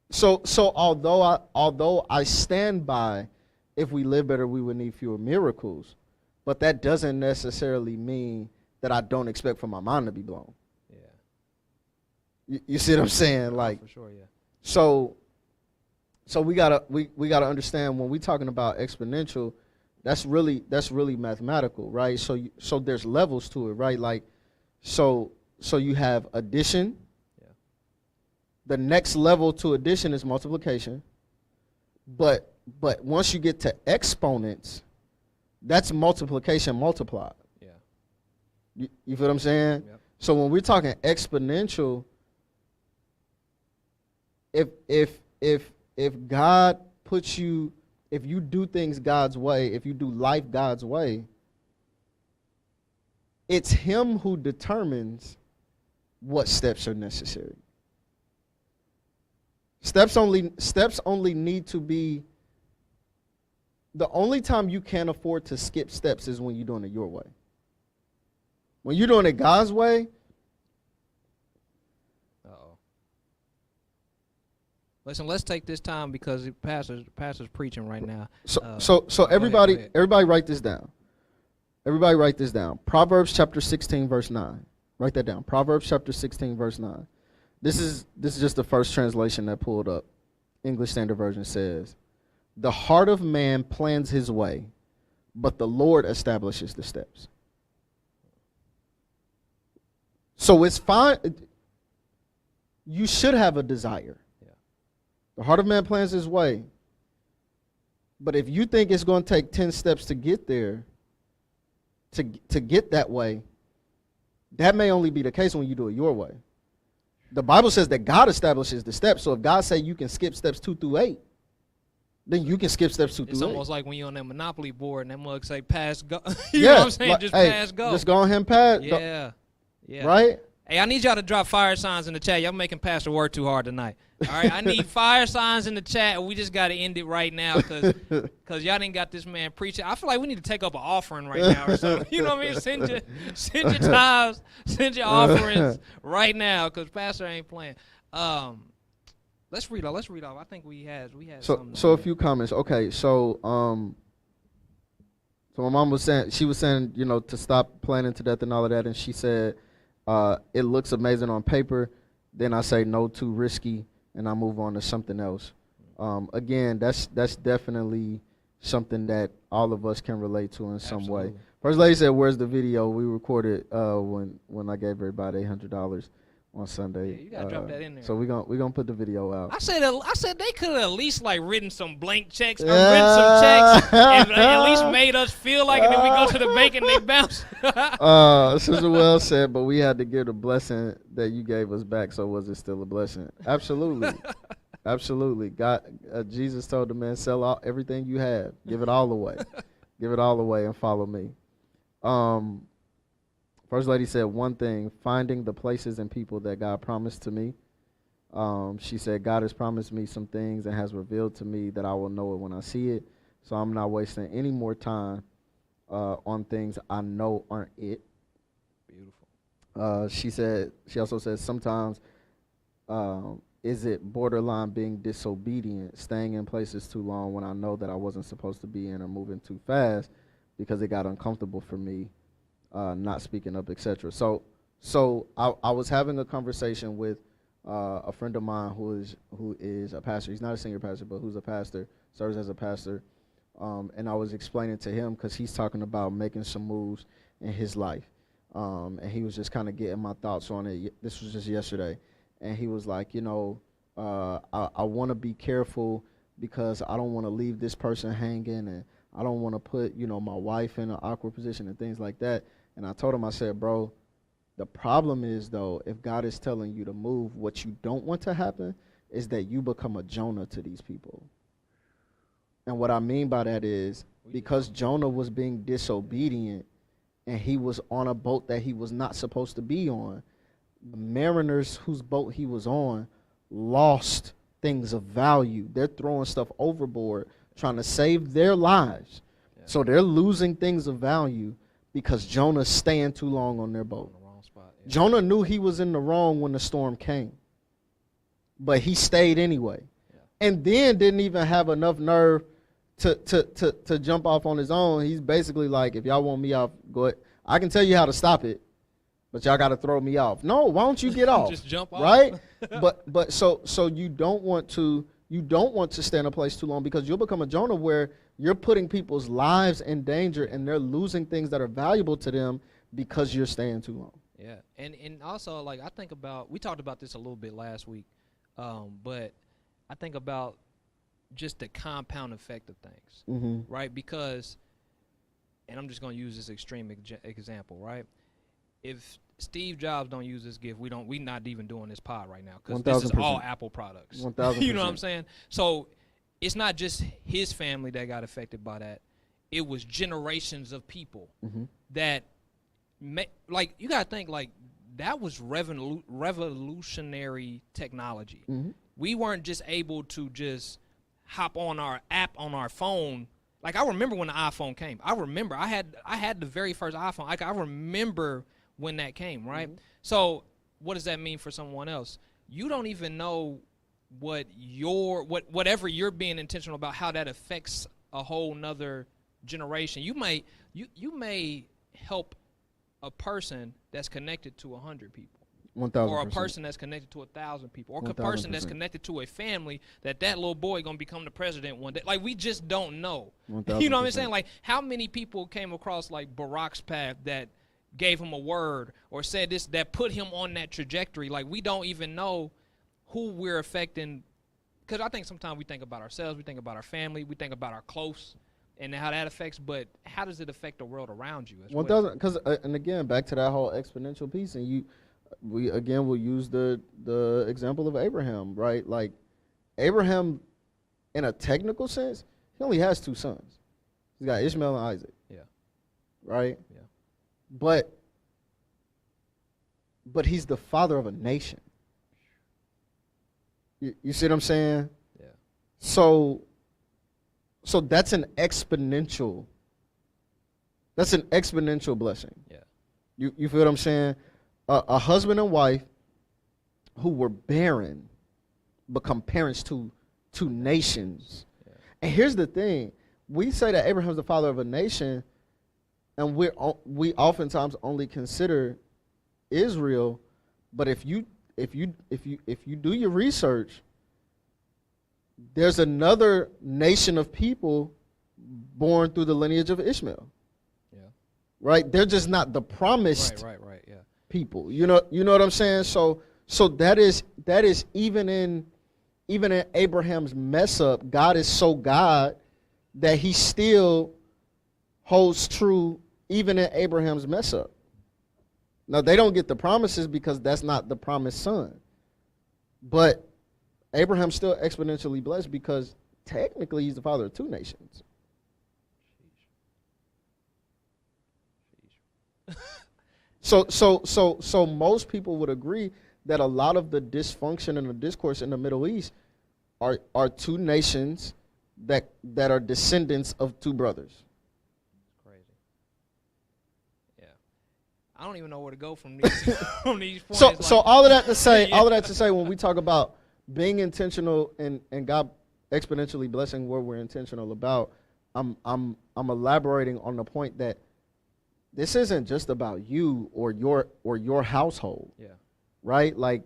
So although I stand by, if we live better, we would need fewer miracles, but that doesn't necessarily mean that I don't expect for my mind to be blown. Yeah. You see what I'm saying? Like, for sure, yeah. So we gotta understand, when we're talking about exponential, that's really mathematical, right? So there's levels to it, right? Like, so you have addition. Yeah. The next level to addition is multiplication. But once you get to exponents, that's multiplication multiplied. Yeah. You feel what I'm saying? Yep. So when we're talking exponential, if God puts you, if you do things God's way, if you do life God's way, it's him who determines what steps are necessary. Steps only need to be, the only time you can't afford to skip steps is when you're doing it your way. When you're doing it God's way, listen, let's take this time, because the pastor's preaching right now. So everybody write this down. Everybody write this down. Proverbs chapter 16, verse 9. Write that down. Proverbs chapter 16, verse 9. This is just the first translation that pulled up. English Standard Version says, "The heart of man plans his way, but the Lord establishes the steps." So it's fine. You should have a desire. The heart of man plans his way. But if you think it's going to take 10 steps to get there, to get that way, that may only be the case when you do it your way. The Bible says that God establishes the steps. So if God say you can skip steps 2 through 8, then you can skip steps 2 through 8. It's almost like when you're on that Monopoly board and that mug say pass go. You know what I'm saying? Just pass go. Just go ahead and pass. Yeah. Right? Hey, I need y'all to drop fire signs in the chat. Y'all making Pastor work too hard tonight. All right, I need fire signs in the chat. We just got to end it right now, because y'all didn't got this man preaching. I feel like we need to take up an offering right now or something. You know what I mean? Send your tithes, send your offerings right now, because Pastor ain't playing. Let's read off. I think we had something. So a few comments. Okay, so my mom was saying, to stop planning to death and all of that, and she said, it looks amazing on paper. Then I say no, too risky, and I move on to something else. Again, that's definitely something that all of us can relate to in some way. Absolutely. First lady said, "Where's the video?" We recorded when I gave everybody $800 on Sunday. Yeah, you gotta drop that in there. So we gonna put the video out. I said they could have at least like written some blank checks or written some checks and at least made us feel like it. And then we go to the bank and they bounce. Sister Wells said, "But we had to give the blessing that you gave us back. So was it still a blessing?" Absolutely, absolutely. God, Jesus told the man, "Sell everything you have, give it all away, give it all away, and follow me." First lady said one thing: finding the places and people that God promised to me. She said, God has promised me some things and has revealed to me that I will know it when I see it. So I'm not wasting any more time on things I know aren't it. Beautiful. She also said sometimes is it borderline being disobedient, staying in places too long when I know that I wasn't supposed to be in, or moving too fast because it got uncomfortable for me, not speaking up, etc. So I was having a conversation with a friend of mine who is a pastor. He's not a senior pastor, but who's a pastor, serves as a pastor. And I was explaining to him, because he's talking about making some moves in his life. And he was just kind of getting my thoughts on it. This was just yesterday. And he was like, I want to be careful because I don't want to leave this person hanging, and I don't want to put, my wife in an awkward position and things like that. And I told him, I said, bro, the problem is, though, if God is telling you to move, what you don't want to happen is that you become a Jonah to these people. And what I mean by that is, because Jonah was being disobedient and he was on a boat that he was not supposed to be on, the mariners whose boat he was on lost things of value. They're throwing stuff overboard, trying to save their lives. Yeah. So they're losing things of value because Jonah's staying too long on their boat. Yeah. Jonah knew he was in the wrong when the storm came, but he stayed anyway. Yeah. And then didn't even have enough nerve to jump off on his own. He's basically like, if y'all want me off, go ahead. I can tell you how to stop it, but y'all got to throw me off. No, why don't you get off? Just jump off. Right? but so you don't want to stay in a place too long, because you'll become a Jonah where you're putting people's lives in danger and they're losing things that are valuable to them because you're staying too long. Yeah. And also, like, I think about, we talked about this a little bit last week, but I think about just the compound effect of things, mm-hmm. right? Because, and I'm just going to use this extreme example, right? If Steve Jobs don't use this gift, we not even doing this pod right now, because this is all Apple products. 1,000%. You know what I'm saying? So it's not just his family that got affected by that. It was generations of people mm-hmm. that, like, you got to think, like, that was revolutionary technology. Mm-hmm. We weren't just able to just hop on our app on our phone. Like, I remember when the iPhone came. I remember I had the very first iPhone. I remember when that came, right? Mm-hmm. So what does that mean for someone else? You don't even know whatever you're being intentional about, how that affects a whole nother generation. You may help a person that's connected to 100 people. 1,000%. Or a person that's connected to 1,000 people, or a person that's connected to a family that little boy gonna become the president one day. Like, we just don't know. 1,000%. You know what I'm saying? Like, how many people came across, like, Barack's path that gave him a word or said this that put him on that trajectory? Like, we don't even know who we're affecting, because I think sometimes we think about ourselves, we think about our family, we think about our close, and how that affects. But how does it affect the world around you? 1,000. Because and again, back to that whole exponential piece, and we again will use the example of Abraham, right? Like, Abraham, in a technical sense, he only has 2 sons. He's got Ishmael and Isaac. Yeah. Right? Yeah. But he's the father of a nation. You see what I'm saying? Yeah. So that's an exponential blessing. Yeah. You feel what I'm saying? A husband and wife who were barren become parents to nations. Yeah. And here's the thing. We say that Abraham's the father of a nation, and we oftentimes only consider Israel, but if you do your research, there's another nation of people born through the lineage of Ishmael. Yeah. Right? They're just not the promised Right, yeah. people. You know what I'm saying? So that is even in Abraham's mess up, God is so God that he still holds true even in Abraham's mess up. Now, they don't get the promises because that's not the promised son. But Abraham's still exponentially blessed because technically he's the father of two nations. So most people would agree that a lot of the dysfunction and the discourse in the Middle East are two nations that are descendants of two brothers. Crazy. Yeah. I don't even know where to go from these from these points. So all of that to say, all of that to say, when we talk about being intentional and God exponentially blessing what we're intentional about, I'm elaborating on the point that this isn't just about you or your household. Yeah. Right? Like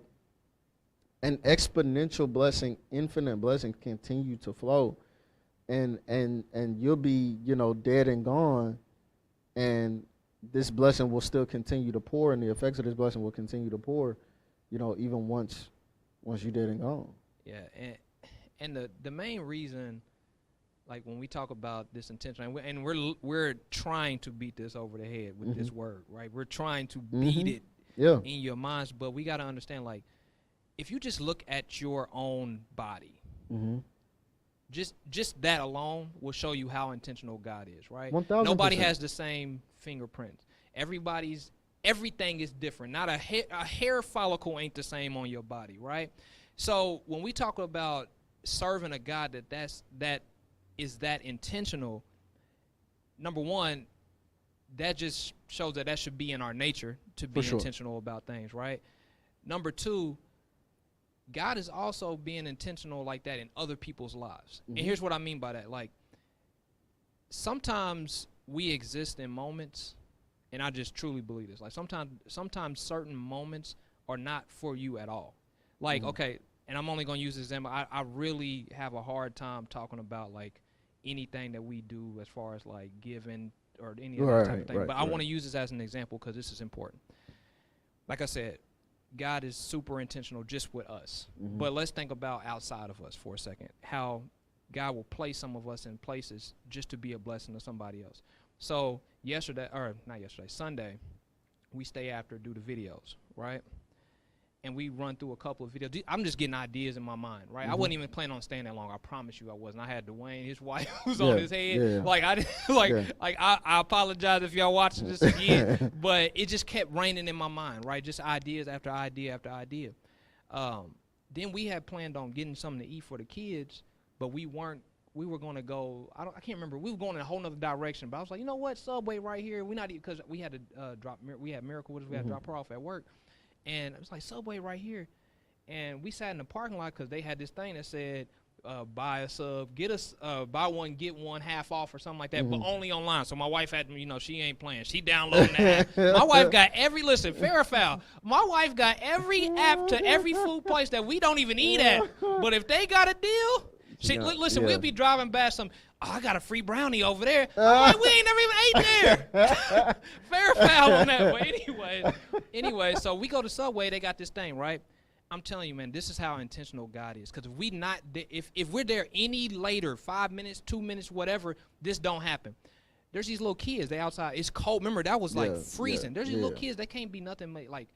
an exponential blessing, infinite blessing continue to flow. And you'll be, dead and gone, and this blessing will still continue to pour, and the effects of this blessing will continue to pour, even once you're dead and gone. Yeah, and the main reason, like when we talk about this intention, and we're trying to beat this over the head with this word, right? We're trying to beat it in your minds, but we got to understand, like, if you just look at your own body, just that alone will show you how intentional God is, right? 1,000%. Nobody has the same fingerprints. Everything is different. Not a hair follicle ain't the same on your body, right? So when we talk about serving a God that is that intentional, number one, that just shows that should be in our nature to be intentional about things, right? Number two, God is also being intentional like that in other people's lives. And here's what I mean by that. Like, sometimes we exist in moments, and I just truly believe this. Like, sometimes certain moments are not for you at all. Like, okay, and I'm only going to use this example. I really have a hard time talking about, like, anything that we do as far as, like, giving or any other type of thing. But I want to use this as an example because this is important. Like I said, God is super intentional just with us. But let's think about outside of us for a second, how God will place some of us in places just to be a blessing to somebody else. So Sunday, we stay after, do the videos, right? And we run through a couple of videos. I'm just getting ideas in my mind, right? I wasn't even planning on staying that long. I promise you I wasn't. I had Dwayne, his wife, was on his head. Yeah. Like, I apologize if y'all watching this again, but it just kept raining in my mind, right? Just ideas after idea after idea. Then we had planned on getting something to eat for the kids, but we were going to go, I can't remember. We were going in a whole nother direction, but I was like, you know what? Subway right here. Because we had to we had Miracle with us. We had to drop her off at work. And it was like, Subway right here. And we sat in the parking lot because they had this thing that said, buy a sub, buy one, get one half off or something like that, but only online. So my wife had, she ain't playing. She downloading the app. My wife got fair or foul. My wife got every app to every food place that we don't even eat at. But if they got a deal, we'll be driving past some, I got a free brownie over there. Like, we ain't never even ate there. Fair or foul on that. But anyway, so we go to Subway. They got this thing, right? I'm telling you, man, this is how intentional God is. Because if we're there any later, 5 minutes, 2 minutes, whatever, this don't happen. There's these little kids. They outside. It's cold. Remember, that was like freezing. There's these little kids. They can't be nothing like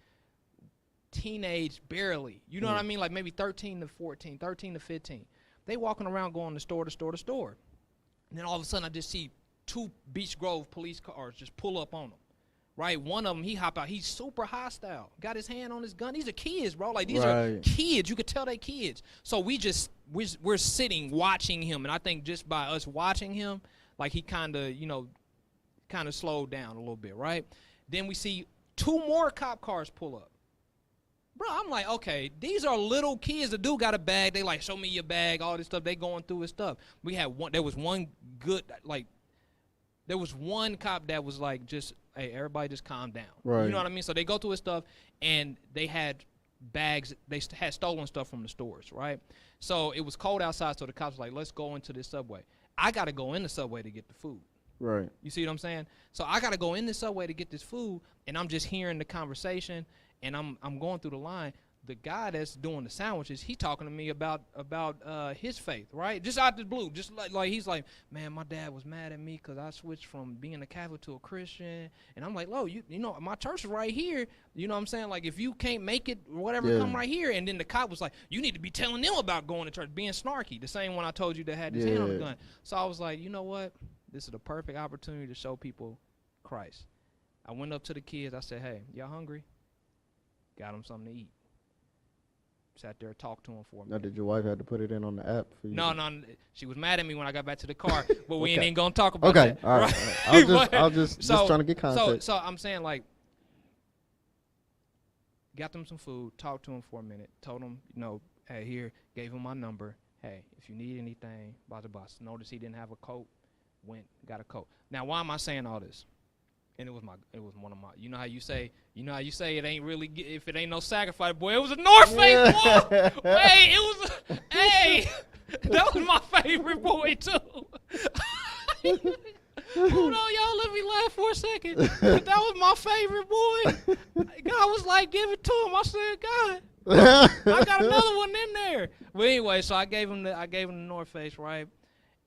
teenage, barely. You know what I mean? Like maybe 13 to 14, 13 to 15. They walking around going to store to store to store. And then all of a sudden, I just see 2 Beach Grove police cars just pull up on them. Right? One of them, he hop out. He's super hostile. Got his hand on his gun. These are kids, bro. Like, these are kids. You could tell they kids. So we're sitting watching him. And I think just by us watching him, like, he kind of slowed down a little bit, right? Then we see 2 more cop cars pull up. Bro, I'm like, okay, these are little kids. The dude got a bag. They like, show me your bag, all this stuff. They going through his stuff. There was one cop that was like, just, hey, everybody just calm down. Right. You know what I mean? So they go through his stuff, and they had bags. They had stolen stuff from the stores, right? So it was cold outside, so the cops were like, let's go into this Subway. I got to go in the Subway to get the food. Right. You see what I'm saying? So I got to go in the Subway to get this food, and I'm just hearing the conversation, and I'm going through the line. The guy that's doing the sandwiches, he talking to me about his faith, right? Just out the blue, just like he's like, man, my dad was mad at me because I switched from being a Catholic to a Christian, and I'm like, "Lo, you know, my church is right here. You know what I'm saying? Like, if you can't make it, or whatever, come right here." And then the cop was like, "You need to be telling them about going to church, being snarky." The same one I told you that had his hand on the gun. So I was like, you know what? This is the perfect opportunity to show people Christ. I went up to the kids. I said, "Hey, y'all hungry?" Got them something to eat. Sat there, talked to him for a minute. Now, did your wife have to put it in on the app for you? No. She was mad at me when I got back to the car, but we ain't even gonna talk about that. Okay, all right. I was just trying to get context. So I'm saying, like, got them some food, talked to him for a minute, told him, hey, here, gave him my number. Hey, if you need anything, blah, blah, blah. Notice he didn't have a coat, went, got a coat. Now, why am I saying all this? And it was one of my, you know how you say it ain't really, if it ain't no sacrifice, boy, it was a North Face, boy. Hey, hey, that was my favorite boy, too. Hold on, y'all, let me laugh for a second. That was my favorite boy. God was like, give it to him. I said, God, I got another one in there. But anyway, so I gave him the North Face, right?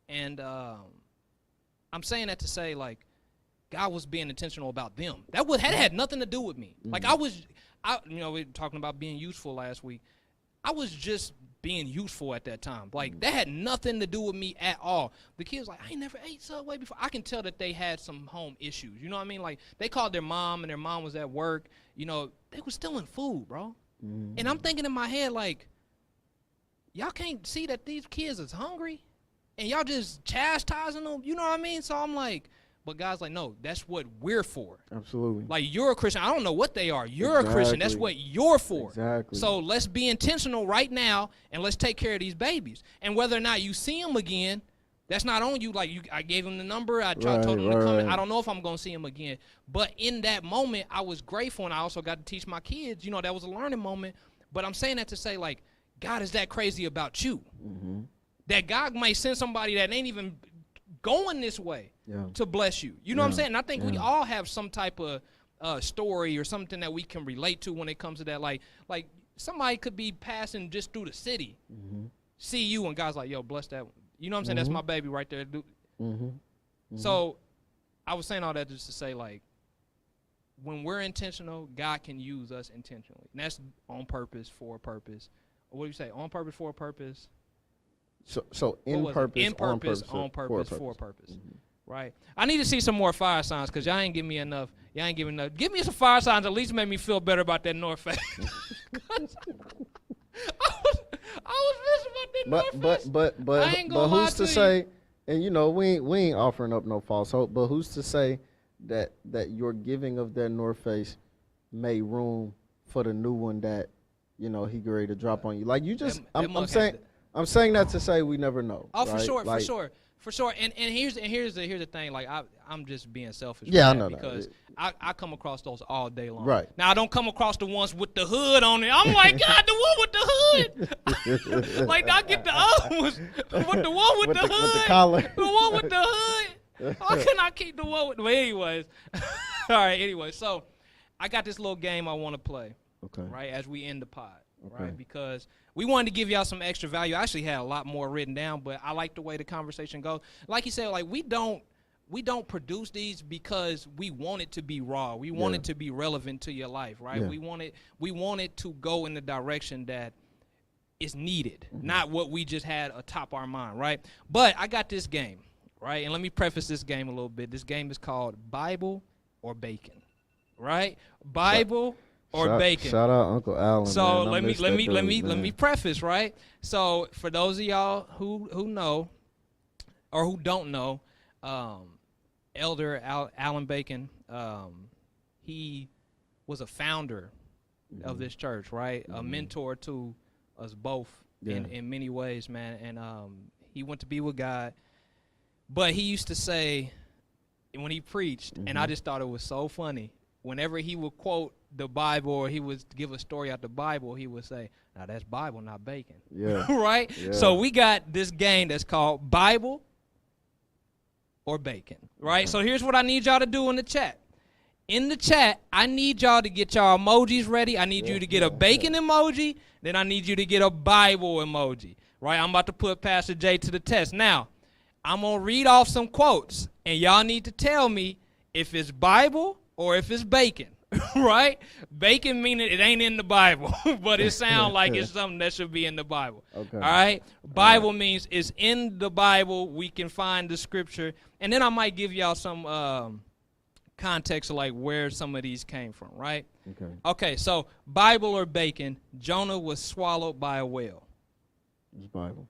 And I'm saying that to say, like, God was being intentional about them. That had nothing to do with me. Mm-hmm. Like we were talking about being useful last week. I was just being useful at that time. Like, that had nothing to do with me at all. The kids like, I ain't never ate Subway before. I can tell that they had some home issues. You know what I mean? Like, they called their mom, and their mom was at work. They was stealing food, bro. Mm-hmm. And I'm thinking in my head, like, y'all can't see that these kids is hungry, and y'all just chastising them. You know what I mean? So I'm like, but God's like, no, that's what we're for. Absolutely. Like, you're a Christian. I don't know what they are. You're a Christian. That's what you're for. Exactly. So let's be intentional right now, and let's take care of these babies. And whether or not you see them again, that's not on you. Like, I gave them the number. I told them to come in. I don't know if I'm going to see them again. But in that moment, I was grateful, and I also got to teach my kids. That was a learning moment. But I'm saying that to say, like, God is that crazy about you. Mm-hmm. That God might send somebody that ain't even going this way to bless you. You know what I'm saying? And I think we all have some type of story or something that we can relate to when it comes to that. Like somebody could be passing just through the city, see you, and God's like, yo, bless that. You know what I'm saying? That's my baby right there. So I was saying all that just to say, like, when we're intentional, God can use us intentionally. And that's on purpose, for a purpose. What do you say? On purpose, for a purpose? So in purpose, on purpose, for a purpose. Mm-hmm. Right? I need to see some more fire signs because y'all ain't giving me enough. Y'all ain't giving enough. Give me some fire signs, at least make me feel better about that North Face. I was missing about that North Face. But who's to say, and we ain't offering up no false hope, but who's to say that your giving of that North Face made room for the new one that, he get ready to drop on you? Like, you just, I'm saying that to say we never know. Oh, right? For sure. And here's the thing. Like, I'm just being selfish. Yeah, I know because that. I come across those all day long. Right. Now I don't come across the ones with the hood on it. I'm like, God, the one with the hood. Like, I get the other ones, but the one with the hood, with the collar, the one with the hood. How can I keep the one with? Well, anyways, all right. Anyway, so I got this little game I want to play. Okay. Right, as we end the pod. Okay. Right, because we wanted to give y'all some extra value. I actually had a lot more written down, but I like the way the conversation goes. Like you said, like, we don't produce these because we want it to be raw. We want it to be relevant to your life, right? Yeah. We want it to go in the direction that is needed, not what we just had atop our mind, right? But I got this game, right? And let me preface this game a little bit. This game is called Bible or Bacon, right? Bible or bacon. Shout out Uncle Alan. So man. let me preface, right? So for those of y'all who know or who don't know, Elder Alan Bacon, he was a founder of this church, right? A mentor to us both in many ways, man. And he went to be with God, but he used to say when he preached, and I just thought it was so funny. whenever he would quote the Bible or he would give a story out the Bible, he would say, now that's Bible, not bacon. Yeah. Right? Yeah. So we got this game that's called Bible or bacon. Right? So here's what I need y'all to do in the chat. In the chat, I need y'all to get y'all emojis ready. I need you to get a bacon emoji. Then I need you to get a Bible emoji. Right? I'm about to put Pastor Jay to the test. Now, I'm going to read off some quotes, and y'all need to tell me if it's Bible or if it's bacon. Right? Bacon meaning it ain't in the Bible, but it sounds like it's something that should be in the Bible. Okay. All right? Bible means it's in the Bible. We can find the scripture. And then I might give y'all some context of like where some of these came from, right? Okay. Okay, so Bible or bacon, Jonah was swallowed by a whale. It's Bible.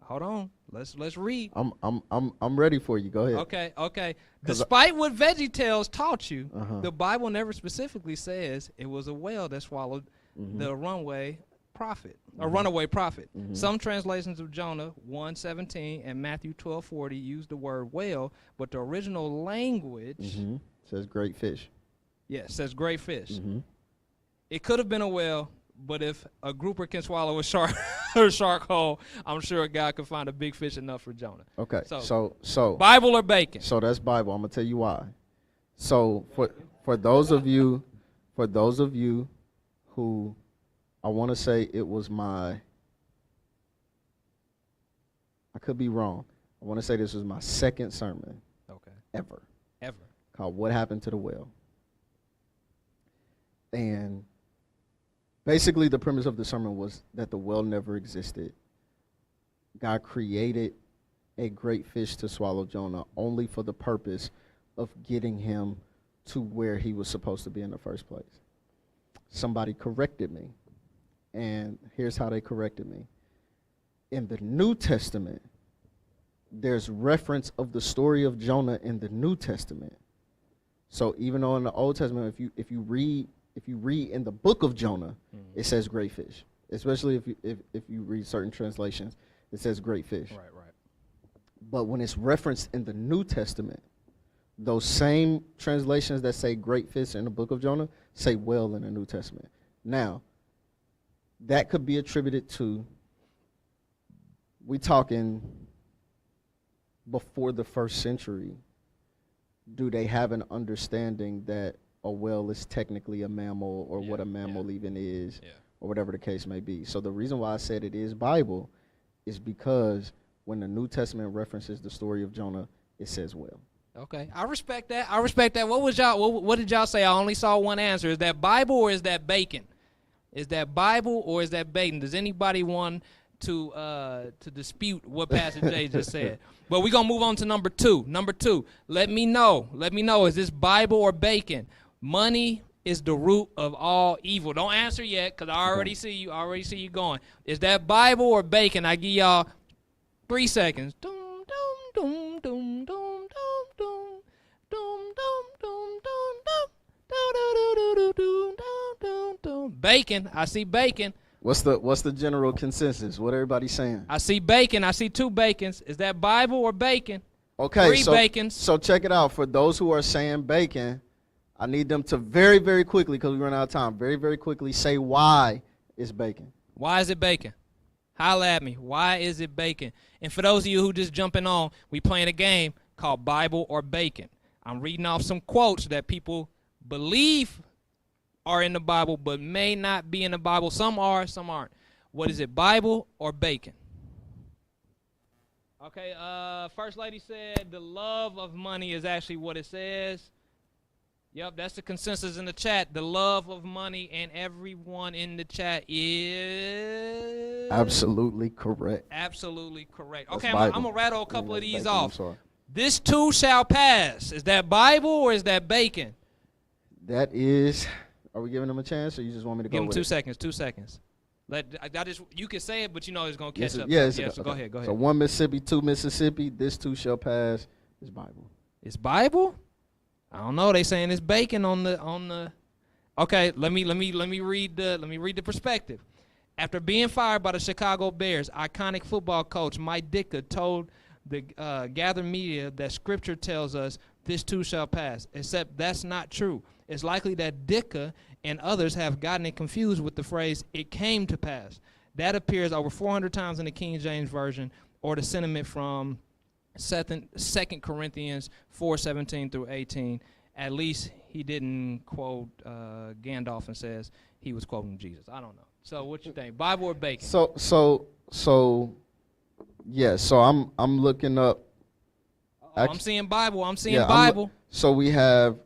Hold on. Let's read. I'm ready for you. Go ahead. Okay. Despite what VeggieTales taught you, Uh-huh. the Bible never specifically says it was a whale that swallowed the runaway prophet. Mm-hmm. Some translations of Jonah 1:17 and Matthew 12:40 use the word whale, but the original language Says great fish. says great fish. Mm-hmm. It could have been a whale, but if a grouper can swallow a shark or shark whole, I'm sure God could find a big fish enough for Jonah. Okay. So Bible Bible or bacon? So that's Bible. I'm gonna tell you why. So for those of you who I want to say it was I could be wrong. I want to say this was my second sermon ever called What Happened to the Whale. And basically the premise of the sermon was that the whale never existed. God created a great fish to swallow Jonah only for the purpose of getting him to where he was supposed to be in the first place. Somebody corrected me, and here's how they corrected me. In the New Testament, there's reference of the story of Jonah in the New Testament. So even though in the Old Testament, if you read in the book of Jonah, it says great fish. Especially if you read certain translations, it says great fish. Right. But when it's referenced in the New Testament, those same translations that say great fish in the book of Jonah say whale in the New Testament. Now, that could be attributed to, we talking before the first century, do they have an understanding that a whale is technically a mammal or what a mammal even is or whatever the case may be? So the reason why I said it is Bible is because when the New Testament references the story of Jonah, it says whale. Okay, I respect that. What did y'all say? I only saw one answer. Is that Bible or is that bacon? Is that Bible or is that bacon? Does anybody want to dispute what Pastor Jay just said? But we're gonna move on to number two. Number two, let me know. Is this Bible or bacon? Money is the root of all evil. Don't answer yet, cause I already see you going. Is that Bible or bacon? I give y'all 3 seconds. Bacon. I see bacon. What's the general consensus? What everybody's saying? I see bacon. I see 2 bacons. Is that Bible or bacon? Okay, 3 bacons. So check it out. For those who are saying bacon, I need them to very, very quickly, because we run out of time, very, very quickly say why it's bacon. Why is it bacon? Holla at me. Why is it bacon? And for those of you who just jumping on, we playing a game called Bible or Bacon. I'm reading off some quotes that people believe are in the Bible but may not be in the Bible. Some are, some aren't. What is it, Bible or bacon? Okay, First Lady said the love of money is actually what it says. Yep, that's the consensus in the chat. The love of money, and everyone in the chat is absolutely correct. Absolutely correct. That's okay, I'm going to rattle a couple of these bacon, off. This too shall pass. Is that Bible or is that bacon? That is. Are we giving them a chance, or you just want me to Give go them with 2 it? seconds. 2 seconds. You can say it, but you know it's going to catch up. Yes. Yeah, so okay. Go ahead. So 1 Mississippi, 2 Mississippi. This too shall pass. Is Bible. It's Bible? I don't know. They saying it's bacon on the. Okay, let me read the perspective. After being fired by the Chicago Bears, iconic football coach Mike Ditka told the gathered media that Scripture tells us this too shall pass, except that's not true. It's likely that Dicka and others have gotten it confused with the phrase, it came to pass. That appears over 400 times in the King James Version, or the sentiment from 2 Corinthians 4:17 through 18. At least he didn't quote Gandalf and says he was quoting Jesus. I don't know. So what you think, Bible or bacon? Yeah, so I'm looking up. I'm seeing Bible. I'm seeing Bible. So we have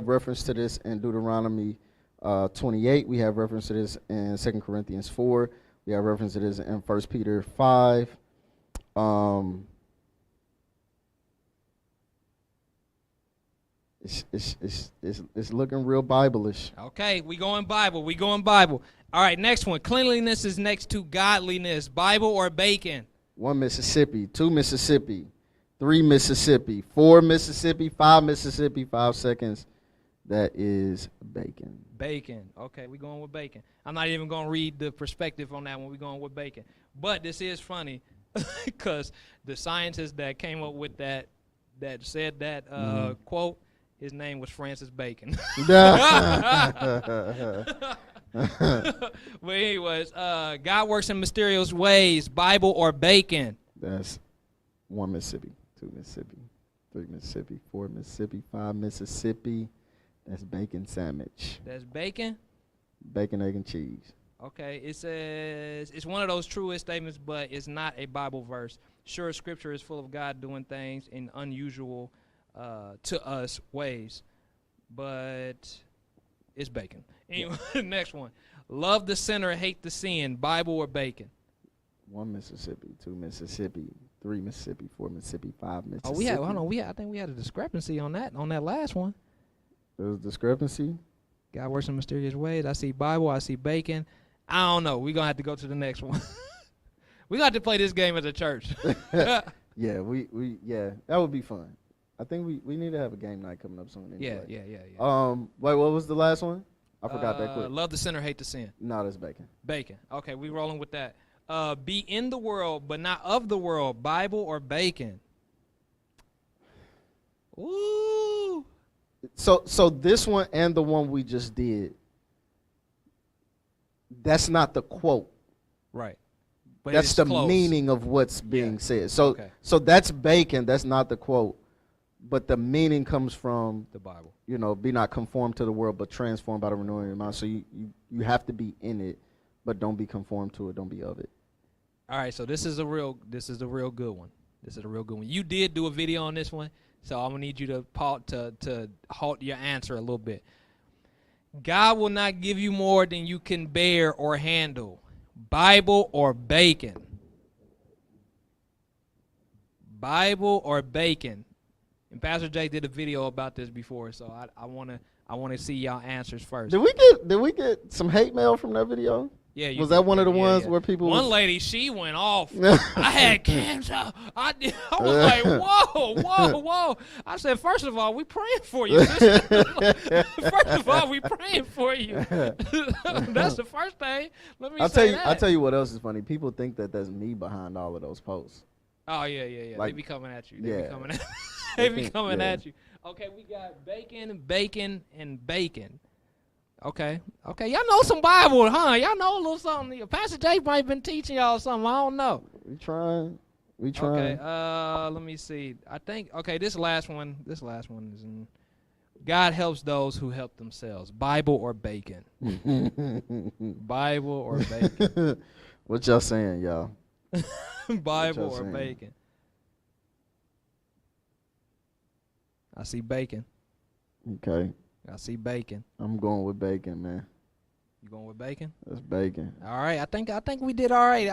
reference to this in Deuteronomy 28. We have reference to this in 2 Corinthians 4. We have reference to this in 1 Peter 5. It's looking real Bible-ish. Okay, we going Bible. We going Bible. All right, next one. Cleanliness is next to godliness. Bible or bacon? 1 Mississippi, 2 Mississippi, 3 Mississippi, 4 Mississippi, 5 Mississippi, 5 seconds. That is bacon. Bacon. Okay, we going with bacon. I'm not even going to read the perspective on that one. We're going with bacon. But this is funny because the scientist that came up with that said that quote, his name was Francis Bacon. But anyways, God works in mysterious ways. Bible or bacon? That's 1 Mississippi, 2 Mississippi, 3 Mississippi, 4 Mississippi, 5 Mississippi. That's bacon sandwich. That's bacon? Bacon, egg, and cheese. Okay, it says it's one of those truest statements, but it's not a Bible verse. Sure, Scripture is full of God doing things in unusual to us ways, but it's bacon. Anyway, next one. Love the sinner, hate the sin. Bible or bacon? 1 Mississippi, 2 Mississippi, 3 Mississippi, 4 Mississippi, 5 Mississippi. Oh, I think we had a discrepancy on that last one. There's a discrepancy. God works in mysterious ways. I see Bible. I see bacon. I don't know. We're going to have to go to the next one. We got to play this game at the church. Yeah, that would be fun. I think we need to have a game night coming up soon. Anyway. Yeah. Wait, what was the last one? I forgot that quick. Love the sinner, hate the sin. No, that's bacon. Bacon. Okay, we rolling with that. Be in the world, but not of the world. Bible or bacon? Ooh. So this one and the one we just did, that's not the quote. Right. But that's the close. meaning of what's being said. So that's bacon. That's not the quote. But the meaning comes from the Bible. Be not conformed to the world, but transformed by the renewing of your mind. So you have to be in it, but don't be conformed to it. Don't be of it. All right. So this is a real good one. This is a real good one. You did do a video on this one, so I'm gonna need you to halt your answer a little bit. God will not give you more than you can bear or handle. Bible or bacon? Bible or bacon? And Pastor Jay did a video about this before, so I wanna see y'all answers first. Did we get some hate mail from that video? Yeah, was that one of the ones where people? One lady, she went off. I had cancer. I was like, whoa. I said, first of all, we praying for you. First of all, we praying for you. That's the first thing. I'll tell you what else is funny. People think that that's me behind all of those posts. Oh yeah. Like, they be coming at you. They be coming at you. Okay, we got bacon, and bacon. Okay. Y'all know some Bible, huh? Y'all know a little something. Pastor Jay might been teaching y'all something. I don't know. We trying. Okay. Let me see. I think. Okay. This last one is in. God helps those who help themselves. Bible or bacon? Bible or bacon? What y'all saying, y'all? Bible or bacon? I see bacon. Okay. I see bacon. I'm going with bacon, man. You going with bacon? That's bacon. All right. I think we did all right.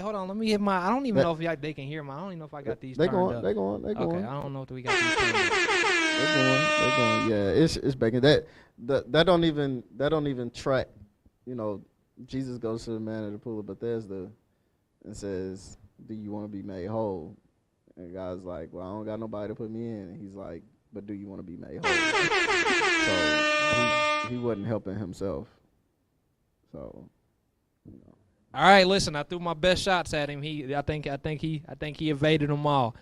Hold on. Let me hit my. I don't even know if they can hear my. I don't even know if I got these. They going. Okay. I don't know if we got these. They're going. Yeah. It's bacon. That don't even track. Jesus goes to the man at the pool of Bethesda and says, "Do you want to be made whole?" And the guy's like, "Well, I don't got nobody to put me in." And he's like, "But do you want to be made whole?" So he wasn't helping himself. So, All right, listen, I threw my best shots at him. I think he evaded them all.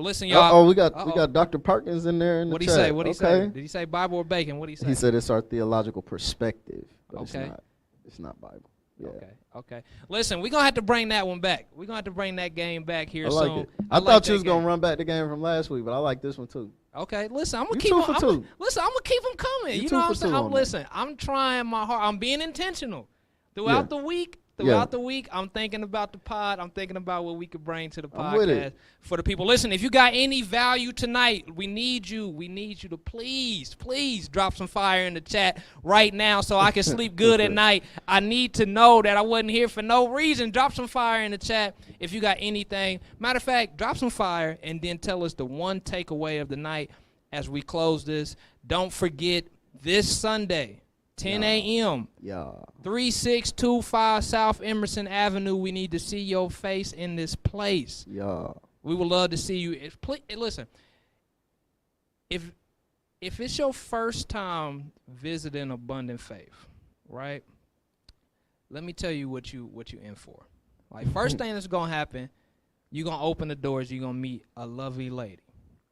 Listen, y'all. We got Dr. Parkins in there in the chat. What'd he say? Did he say Bible or bacon? What'd he say? He said it's our theological perspective, but okay. It's not Bible. Yeah. Okay. Listen, we're gonna have to bring that one back. We're gonna have to bring that game back here soon. It. I thought you was gonna run back the game from last week, but I like this one too. Okay, listen, I'm gonna keep them. Listen, I'm gonna keep them coming. You know what I'm saying? I'm trying my heart. I'm being intentional throughout the week. Throughout the week, I'm thinking about the pod. I'm thinking about what we could bring to the podcast for the people. Listen, if you got any value tonight, we need you. We need you to please drop some fire in the chat right now so I can sleep good at night. I need to know that I wasn't here for no reason. Drop some fire in the chat if you got anything. Matter of fact, drop some fire and then tell us the one takeaway of the night as we close this. Don't forget this Sunday, 10 a.m. 3625 South Emerson Avenue. We need to see your face in this place. We would love to see you. Listen, if it's your first time visiting Abundant Faith, right? Let me tell you what you in for. Like, first thing that's gonna happen, you're gonna open the doors. You're gonna meet a lovely lady.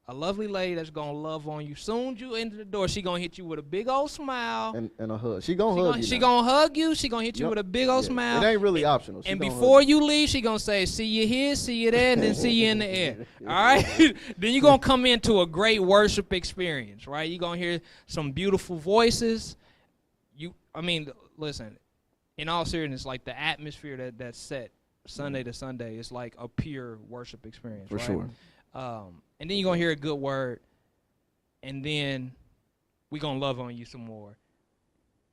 A lovely lady that's going to love on you. Soon as you enter the door, she going to hit you with a big old smile. And a hug. She going to hug you. She going to hug you. She going to hit you with a big old smile. It ain't really optional. And before you leave, she going to say, see you here, see you there, and then see you in the air. All right? Then you're going to come into a great worship experience, right? You're going to hear some beautiful voices. Listen, in all seriousness, like the atmosphere that's set Sunday to Sunday is like a pure worship experience, For right? sure. And then you're going to hear a good word, and then we're going to love on you some more.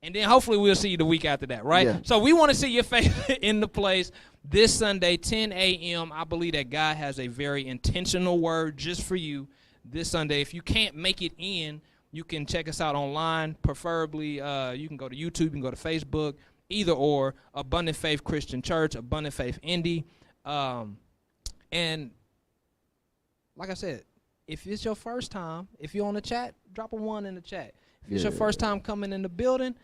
And then hopefully we'll see you the week after that, right? Yeah. So we want to see your face in the place this Sunday, 10 a.m. I believe that God has a very intentional word just for you this Sunday. If you can't make it in, you can check us out online. Preferably, you can go to YouTube, you can go to Facebook, either or, Abundant Faith Christian Church, Abundant Faith Indy. And like I said, if it's your first time, if you're on the chat, drop a 1 in the chat. If it's your first time coming in the building,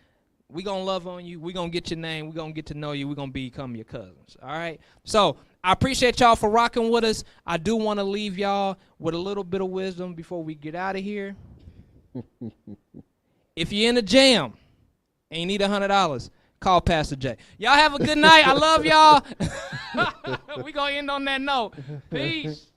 we're going to love on you. We're going to get your name. We're going to get to know you. We're going to become your cousins. All right? So I appreciate y'all for rocking with us. I do want to leave y'all with a little bit of wisdom before we get out of here. If you're in a jam and you need $100, call Pastor J. Y'all have a good night. I love y'all. We're going to end on that note. Peace.